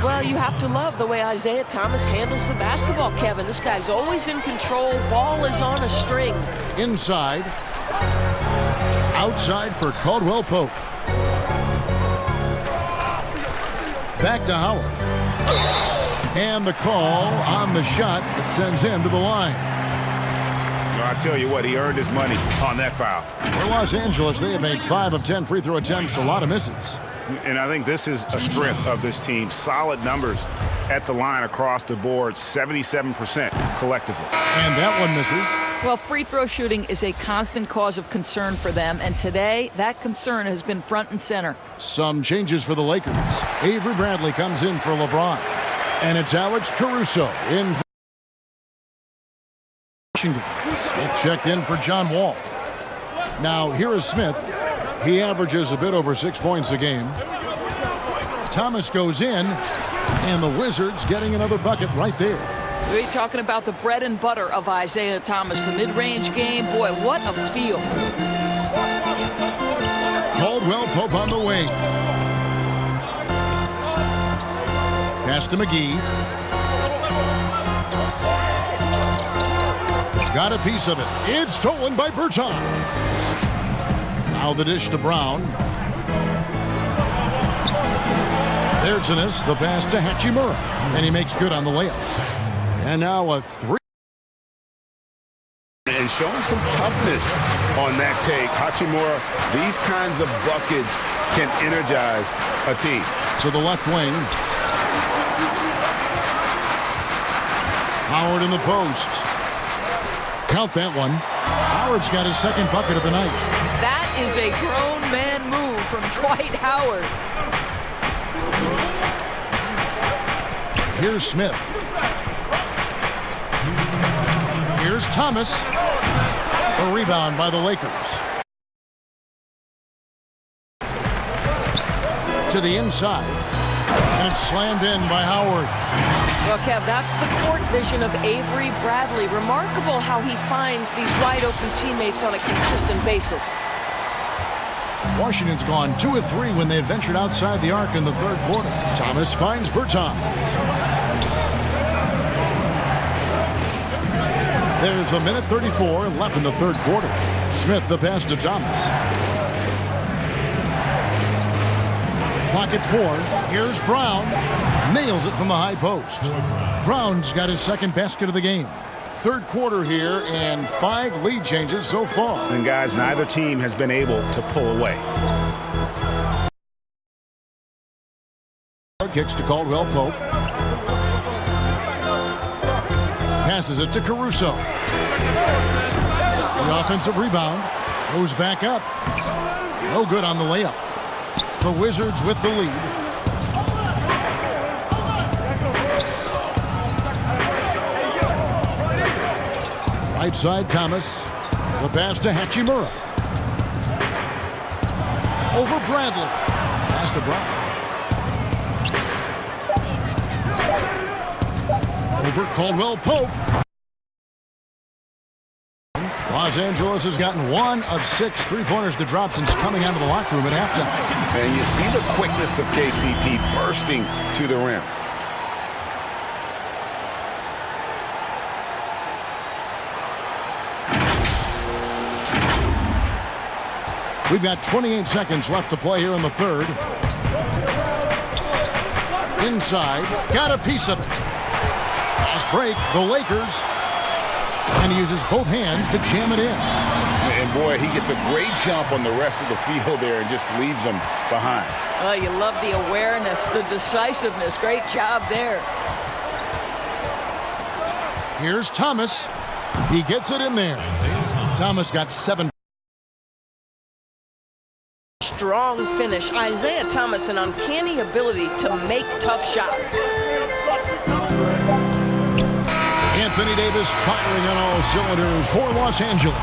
Well, you have to love the way Isaiah Thomas handles the basketball, Kevin. This guy's always in control. Ball is on a string. Inside. Outside for Caldwell-Pope. Back to Howard. And the call on the shot that sends him to the line. I tell you what, he earned his money on that foul. For Los Angeles, they have made 5 of 10 free throw attempts, a lot of misses. And I think this is a strength of this team. Solid numbers at the line across the board, 77% collectively. And that one misses. Well, free throw shooting is a constant cause of concern for them, and today that concern has been front and center. Some changes for the Lakers. Avery Bradley comes in for LeBron. And it's Alex Caruso in for Washington. Smith checked in for John Wall. Now here is Smith. He averages a bit over 6 points a game. Thomas goes in, and the Wizards getting another bucket right there. We're talking about the bread and butter of Isaiah Thomas, the mid-range game. Boy, what a feel. Caldwell-Pope on the wing. Pass to McGee. Got a piece of it. It's stolen by Bertans. Now the dish to Brown. Bertans, the pass to Hachimura. And he makes good on the layup. And now a three. And showing some toughness on that take. Hachimura, these kinds of buckets can energize a team. To the left wing. Howard in the post. Count that one. Howard's got his second bucket of the night. That is a grown man move from Dwight Howard. Here's Smith. Here's Thomas. A rebound by the Lakers. To the inside. And it's slammed in by Howard. Well, Kev, that's the court vision of Avery Bradley. Remarkable how he finds these wide-open teammates on a consistent basis. Washington's gone 2 of 3 when they ventured outside the arc in the third quarter. Thomas finds Bertans. There's a minute 34 left in the third quarter. Smith the pass to Thomas. Clock at 4. Here's Brown. Nails it from the high post. Brown's got his second basket of the game. Third quarter here and 5 lead changes so far. And guys, neither team has been able to pull away. Kicks to Caldwell Pope. Passes it to Caruso. The offensive rebound goes back up. No good on the layup. The Wizards with the lead. Right side, Thomas. The pass to Hachimura. Over Bradley. Pass to Brown. Over Caldwell Pope. Los Angeles has gotten 1 of 6 three-pointers to drop since coming out of the locker room at halftime. And you see the quickness of KCP bursting to the rim. We've got 28 seconds left to play here in the third. Inside, got a piece of it. Fast break, the Lakers. And he uses both hands to jam it in. And boy, he gets a great jump on the rest of the field there and just leaves them behind. Oh, you love the awareness, the decisiveness. Great job there. Here's Thomas. He gets it in there. Thomas got 7. Strong finish. Isaiah Thomas, an uncanny ability to make tough shots. Anthony Davis firing on all cylinders for Los Angeles.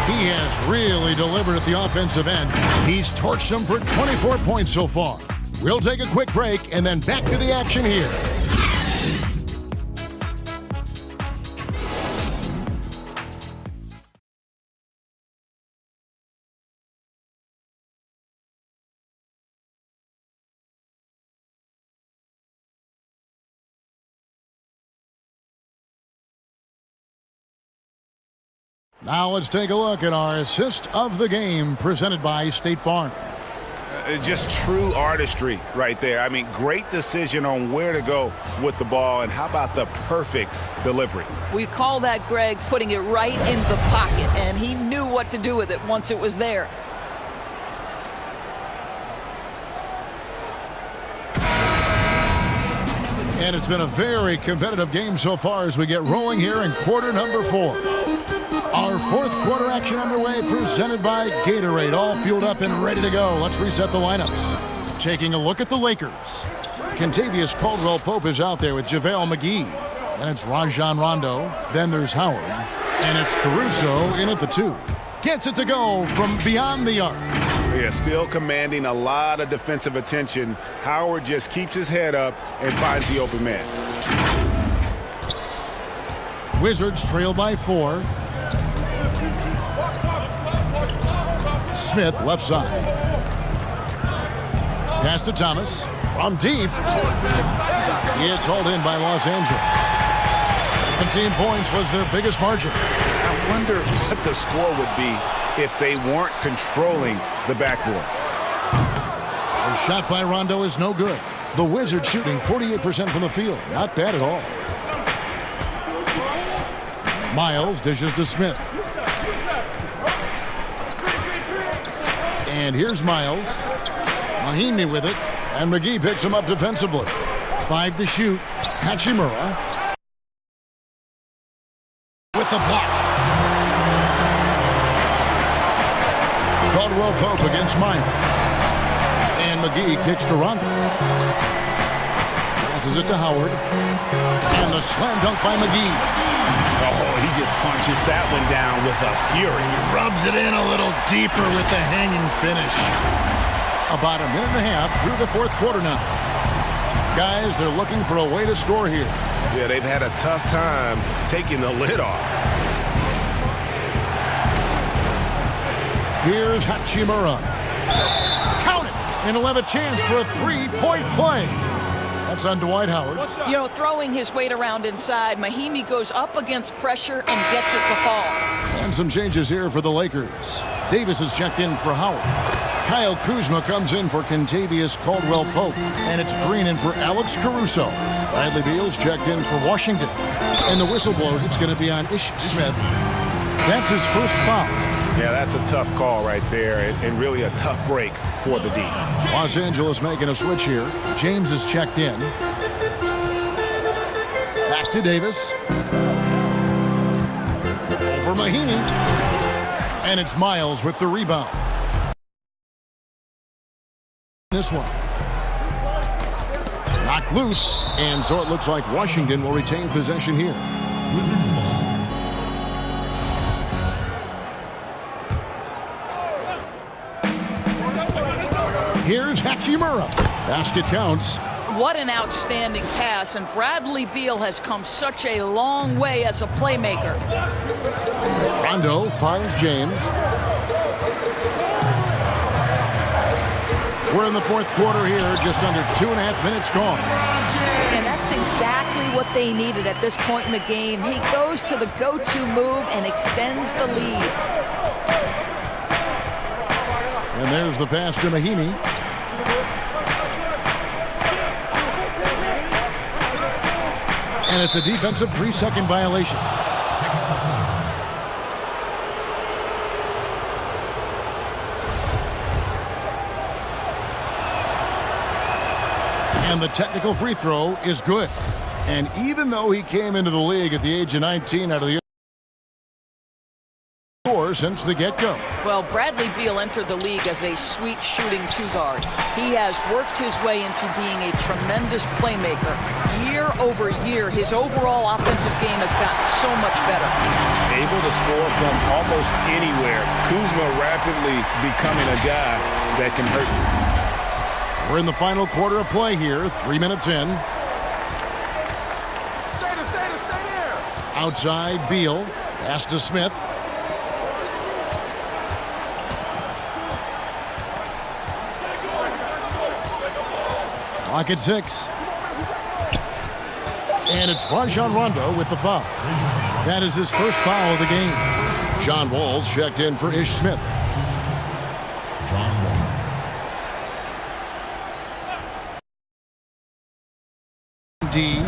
He has really delivered at the offensive end. He's torched them for 24 points so far. We'll take a quick break and then back to the action here. Now let's take a look at our assist of the game presented by State Farm. Just true artistry right there. I mean, great decision on where to go with the ball, and how about the perfect delivery? We call that, Greg, putting it right in the pocket, and he knew what to do with it once it was there. And it's been a very competitive game so far as we get rolling here in quarter number 4. Our fourth quarter action underway, presented by Gatorade. All fueled up and ready to go. Let's reset the lineups. Taking a look at the Lakers. Kentavious Caldwell-Pope is out there with JaVale McGee. And it's Rajon Rondo. Then there's Howard. And it's Caruso in at the 2. Gets it to go from beyond the arc. Yeah, still commanding a lot of defensive attention. Howard just keeps his head up and finds the open man. Wizards trail by 4. Smith left side. Pass to Thomas from deep. It's hauled in by Los Angeles. 17 points was their biggest margin. I wonder what the score would be if they weren't controlling the backboard. The shot by Rondo is no good. The Wizards shooting 48% from the field. Not bad at all. Miles dishes to Smith. And here's Miles. Mahimi with it. And McGee picks him up defensively. 5 to shoot. Hachimura. the block. Caldwell Pope against Myers. And McGee kicks to Rondo. Passes it to Howard. And the slam dunk by McGee. Oh, he just punches that one down with a fury. Rubs it in a little deeper with the hanging finish. About a minute and a half through the fourth quarter now. Guys, they're looking for a way to score here. Yeah, they've had a tough time taking the lid off. Here's Hachimura. Count it! And he'll have a chance for a three-point play. That's on Dwight Howard. You know, throwing his weight around inside, Mahimi goes up against pressure and gets it to fall. And some changes here for the Lakers. Davis is checked in for Howard. Kyle Kuzma comes in for Kentavious Caldwell-Pope. And it's Green in for Alex Caruso. Bradley Beal's checked in for Washington. And the whistle blows. It's going to be on Ish Smith. That's his first foul. Yeah, that's a tough call right there, and really a tough break for the D. Los Angeles making a switch here. James is checked in. Back to Davis. Over Mahinmi. And it's Miles with the rebound. This one. Knocked loose, and so it looks like Washington will retain possession here. Here's Hachimura. Basket counts. What an outstanding pass, and Bradley Beal has come such a long way as a playmaker. Rondo finds James. We're in the fourth quarter here, just under 2.5 minutes gone. And that's exactly what they needed at this point in the game. He goes to the go-to move and extends the lead. And there's the pass to Mahinmi. And it's a defensive 3-second violation. And the technical free throw is good. And even though he came into the league at the age of 19 out of the score since the get-go. Well, Bradley Beal entered the league as a sweet shooting two-guard. He has worked his way into being a tremendous playmaker. Year over year, his overall offensive game has gotten so much better. Able to score from almost anywhere. Kuzma rapidly becoming a guy that can hurt you. We're in the final quarter of play here, 3 minutes in. Outside, Beal. Pass to Smith. Clock at 6. And it's Rajon Rondo with the foul. That is his first foul of the game. John Wall's checked in for Ish Smith. John Wall. D.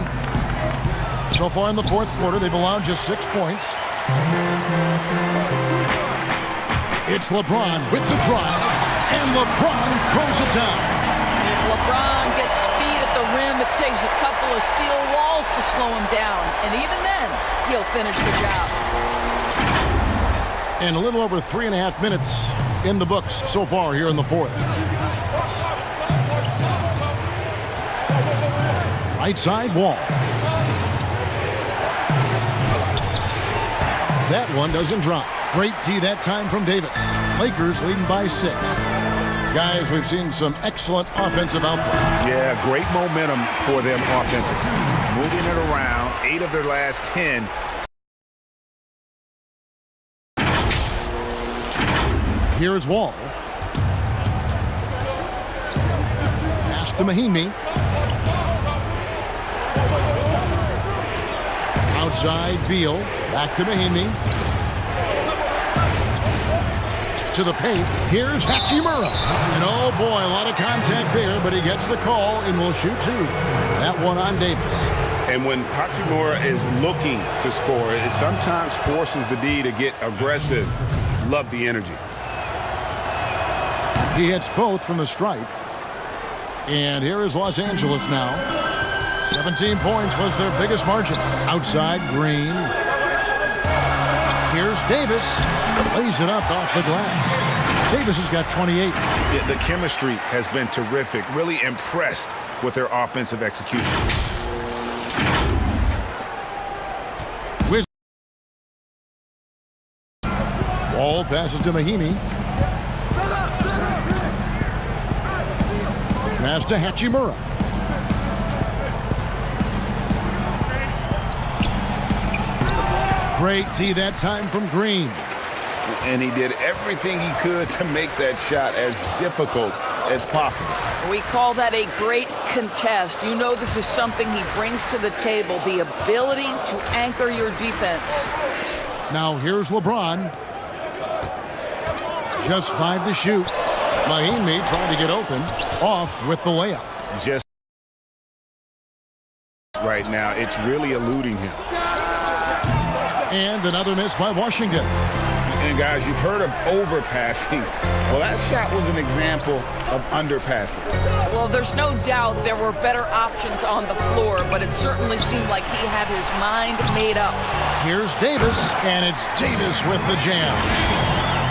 So far in the fourth quarter, they've allowed just 6 points. It's LeBron with the drive, and LeBron throws it down. If LeBron gets speed at the rim, it takes a couple of steel walls to slow him down, and even then, he'll finish the job. And a little over 3.5 minutes in the books so far here in the fourth. Right side, Wall. That one doesn't drop. Great D that time from Davis. Lakers leading by 6. Guys, we've seen some excellent offensive output. Yeah, great momentum for them offensively. Moving it around, 8 of their last 10. Here is Wall. Pass to Mahinmi. Outside, Beal. Back to Mahinmi. To the paint. Here's Hachimura. And oh boy, a lot of contact there, but he gets the call and will shoot 2. That one on Davis. And when Hachimura is looking to score, it sometimes forces the D to get aggressive. Love the energy. He hits both from the stripe. And here is Los Angeles now. 17 points was their biggest margin. Outside, Green. Davis. Lays it up off the glass. Davis has got 28. Yeah, the chemistry has been terrific. Really impressed with their offensive execution. Ball passes to Mahimi. Pass to Hachimura. Great D that time from Green. And he did everything he could to make that shot as difficult as possible. We call that a great contest. You know this is something he brings to the table, the ability to anchor your defense. Now here's LeBron. Just 5 to shoot. Mahimi trying to get open. Off with the layup. Just right now, it's really eluding him. And another miss by Washington. And guys, you've heard of overpassing. Well, that shot was an example of underpassing. Well, there's no doubt there were better options on the floor, but it certainly seemed like he had his mind made up. Here's Davis, and it's Davis with the jam.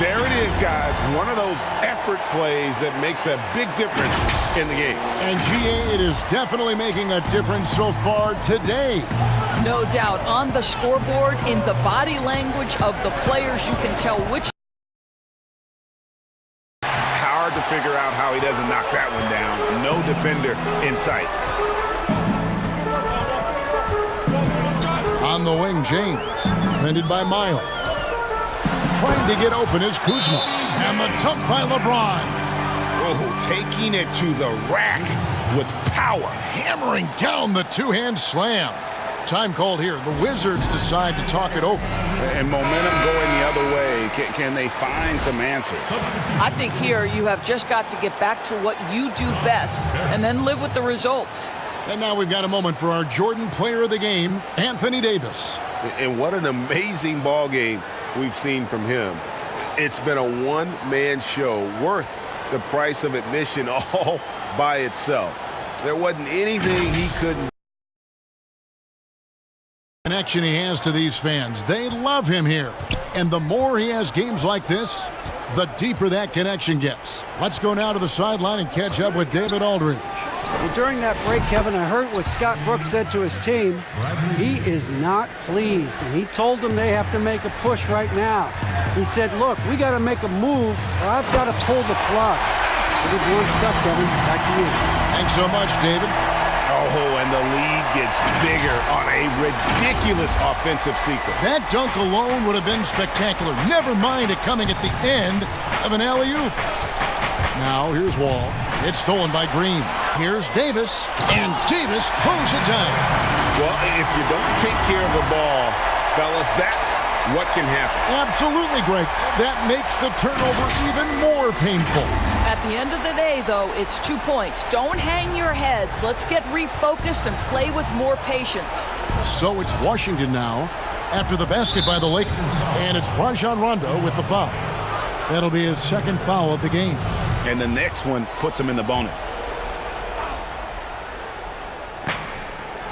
There it is, guys. One of those effort plays that makes a big difference in the game. And GA, it is definitely making a difference so far today. No doubt. On the scoreboard, in the body language of the players, you can tell which. Hard to figure out how he doesn't knock that one down. No defender in sight. On the wing, James. Defended by Miles. Trying to get open is Kuzma. And the dunk by LeBron. Oh, taking it to the rack with power. Hammering down the two-hand slam. Time called here. The Wizards decide to talk it over. And momentum going the other way. Can they find some answers? I think here you have just got to get back to what you do best and then live with the results. And now we've got a moment for our Jordan Player of the Game, Anthony Davis. And what an amazing ball game we've seen from him. It's been a one-man show worth the price of admission all by itself. There wasn't anything he couldn't. Connection he has to these fans. They love him here. And the more he has games like this, the deeper that connection gets. Let's go now to the sideline and catch up with David Aldridge. Well, during that break, Kevin, I heard what Scott Brooks said to his team. He is not pleased, and he told them they have to make a push right now. He said, look, we got to make a move, or I've got to pull the plug. Good one stuff, Kevin. Back to you. Thanks so much, David. Oh, and the lead gets bigger on a ridiculous offensive sequence. That dunk alone would have been spectacular. Never mind it coming at the end of an alley-oop. Now, here's Wall. It's stolen by Green. Here's Davis, and Davis throws it down. Well, if you don't take care of the ball, fellas, that's what can happen. Absolutely, Greg. That makes the turnover even more painful. At the end of the day, though, it's 2 points. Don't hang your heads. Let's get refocused and play with more patience. So it's Washington now after the basket by the Lakers. And it's Rajon Rondo with the foul. That'll be his second foul of the game. And the next one puts him in the bonus.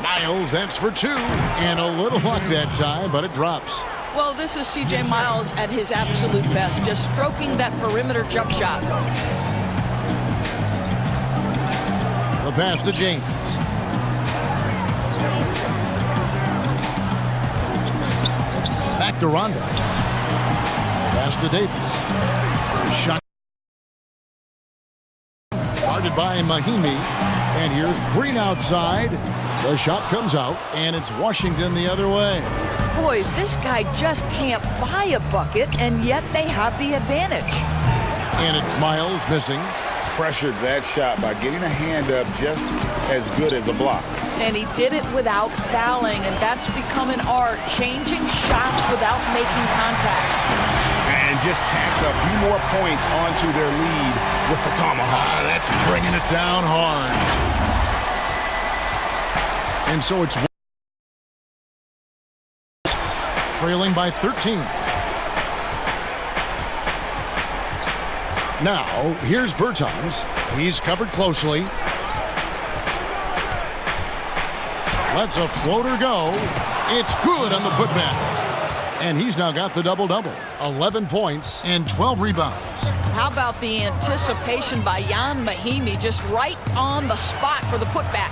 Miles, that's for 2. And a little luck that time, but it drops. Well, this is C.J. Miles at his absolute best, just stroking that perimeter jump shot. The pass to James. Back to Rondo. Pass to Davis. Shot guarded by Mahimi. And here's Green outside. The shot comes out, and it's Washington the other way. Boy, this guy just can't buy a bucket, and yet they have the advantage. And it's Miles missing. Pressured that shot by getting a hand up just as good as a block. And he did it without fouling, and that's become an art, changing shots without making contact. And just tacks a few more points onto their lead with the tomahawk. That's bringing it down hard. And so it's trailing by 13. Now, here's Bertans. He's covered closely. Lets a floater go. It's good on the putback. And he's now got the double-double. 11 points and 12 rebounds. How about the anticipation by Jan Mahimi, just right on the spot for the putback.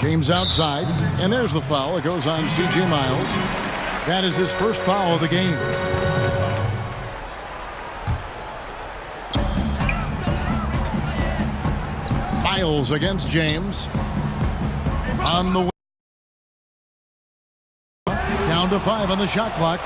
James outside, and there's the foul. It goes on C.J. Miles. That is his first foul of the game. Miles against James. On the way. Down to 5 on the shot clock.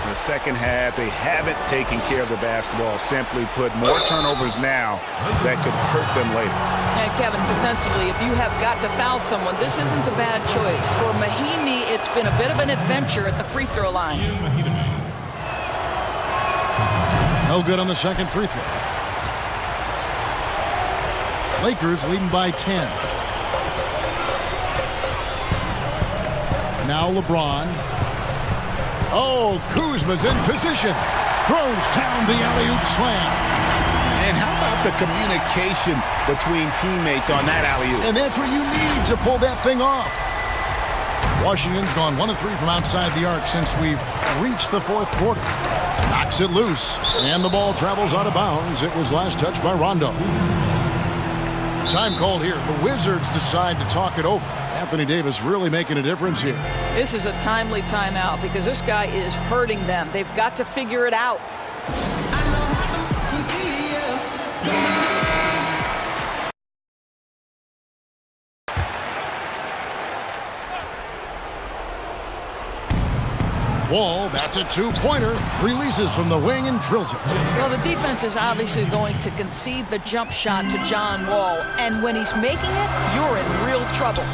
The second half, they haven't taken care of the basketball. Simply put, more turnovers now that could hurt them later. And Kevin, defensively, if you have got to foul someone, this isn't a bad choice. For Mahimi, it's been a bit of an adventure at the free throw line. No good on the second free throw. Lakers leading by 10. Now LeBron. Oh, Kuzma's in position. Throws down the alley-oop slam. And how about the communication between teammates on that alley-oop? And that's what you need to pull that thing off. Washington's gone 1 of 3 from outside the arc since we've reached the fourth quarter. Knocks it loose, and the ball travels out of bounds. It was last touched by Rondo. Time called here. The Wizards decide to talk it over. Anthony Davis really making a difference here. This is a timely timeout because this guy is hurting them. They've got to figure it out. Wall, that's a two-pointer. Releases from the wing and drills it. Well, the defense is obviously going to concede the jump shot to John Wall. And when he's making it, you're in real trouble.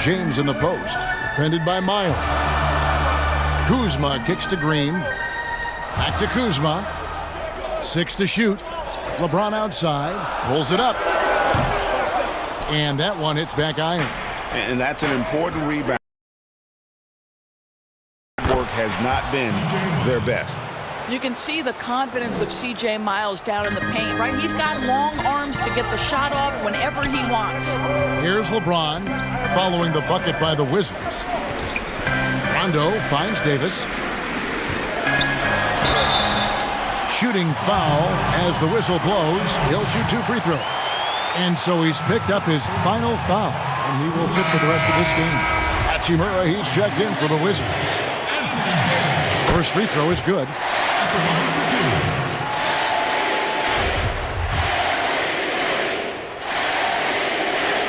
James in the post. Defended by Miles. Kuzma kicks to Green. Back to Kuzma. 6 to shoot. LeBron outside. Pulls it up. And that one hits back iron. And that's an important rebound. Work has not been their best. You can see the confidence of C.J. Miles down in the paint, right? He's got long arms to get the shot off whenever he wants. Here's LeBron following the bucket by the Wizards. Rondo finds Davis. Shooting foul as the whistle blows. He'll shoot 2 free throws. And so he's picked up his final foul, and he will sit for the rest of this game. Hachimura, he's checked in for the Wizards. First free throw is good.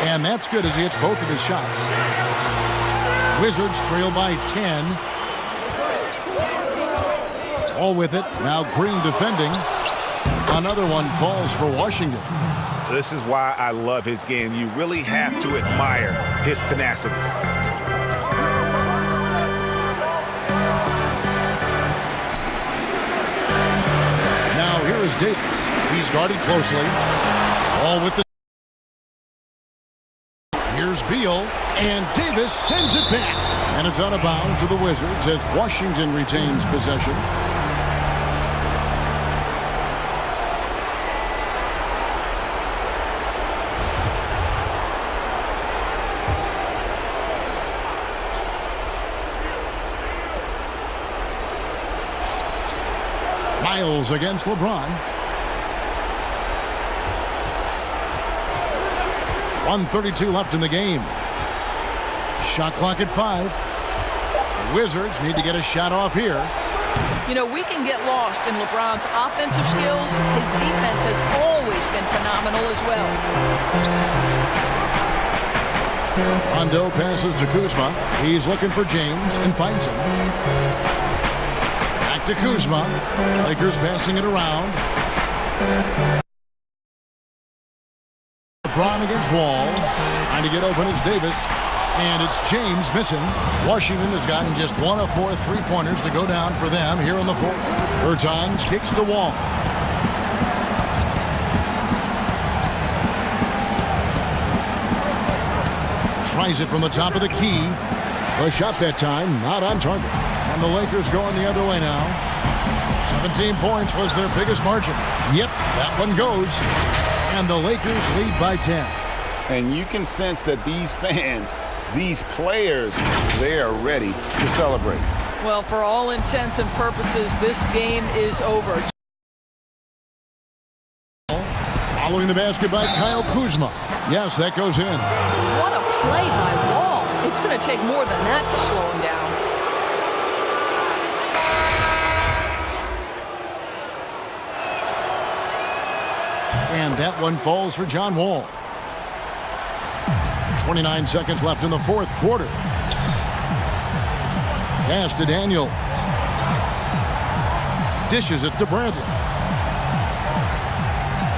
And that's good as he hits both of his shots. Wizards trail by 10. All with it. Now Green defending. Another one falls for Washington. This is why I love his game. You really have to admire his tenacity. Now here is Davis. He's guarded closely. All with the... Here's Beal. And Davis sends it back. And it's out of bounds to the Wizards as Washington retains possession. Miles against LeBron. 1:32 left in the game. Shot clock at 5. The Wizards need to get a shot off here. You know, we can get lost in LeBron's offensive skills. His defense has always been phenomenal as well. Rondo passes to Kuzma. He's looking for James and finds him. Back to Kuzma. Lakers passing it around. LeBron against Wall. Trying to get open is Davis. And it's James missing. Washington has gotten just 1 of 4 three-pointers to go down for them here in the fourth. Bertans kicks to Wall. Tries it from the top of the key. The shot that time, not on target. And the Lakers going the other way now. 17 points was their biggest margin. Yep, that one goes. And the Lakers lead by 10. And you can sense that these fans, these players, they are ready to celebrate. Well, for all intents and purposes, this game is over. Following the basket by Kyle Kuzma. Yes, that goes in. What a play by Wall. It's going to take more than that to slow him down. And that one falls for John Wall. 29 seconds left in the fourth quarter. Pass to Daniels. Dishes it to Bradley.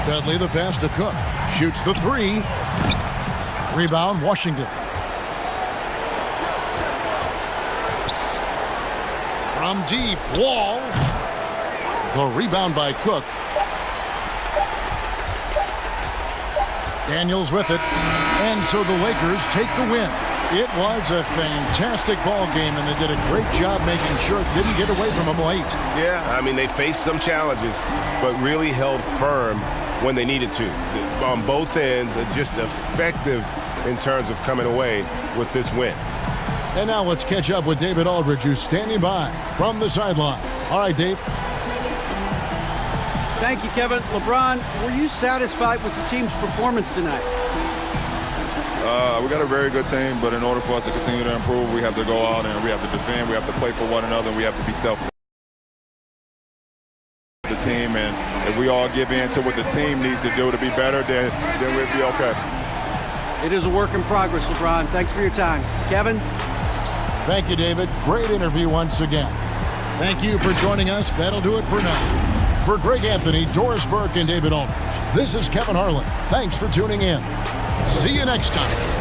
Dudley the pass to Cook. Shoots the three. Rebound Washington. From deep, Wall. The rebound by Cook. Daniels with it. And so the Lakers take the win. It was a fantastic ball game, and they did a great job making sure it didn't get away from them late. Yeah, I mean, they faced some challenges, but really held firm when they needed to. On both ends, just effective in terms of coming away with this win. And now let's catch up with David Aldridge, who's standing by from the sideline. All right, Dave. Thank you, Kevin. LeBron, were you satisfied with the team's performance tonight? We got a very good team, but in order for us to continue to improve, we have to go out and we have to defend, we have to play for one another, and we have to be selfless. The team, and if we all give in to what the team needs to do to be better, then we'll be okay. It is a work in progress, LeBron. Thanks for your time. Kevin? Thank you, David. Great interview once again. Thank you for joining us. That'll do it for now. For Greg Anthony, Doris Burke, and David Aldridge, this is Kevin Harlan. Thanks for tuning in. See you next time.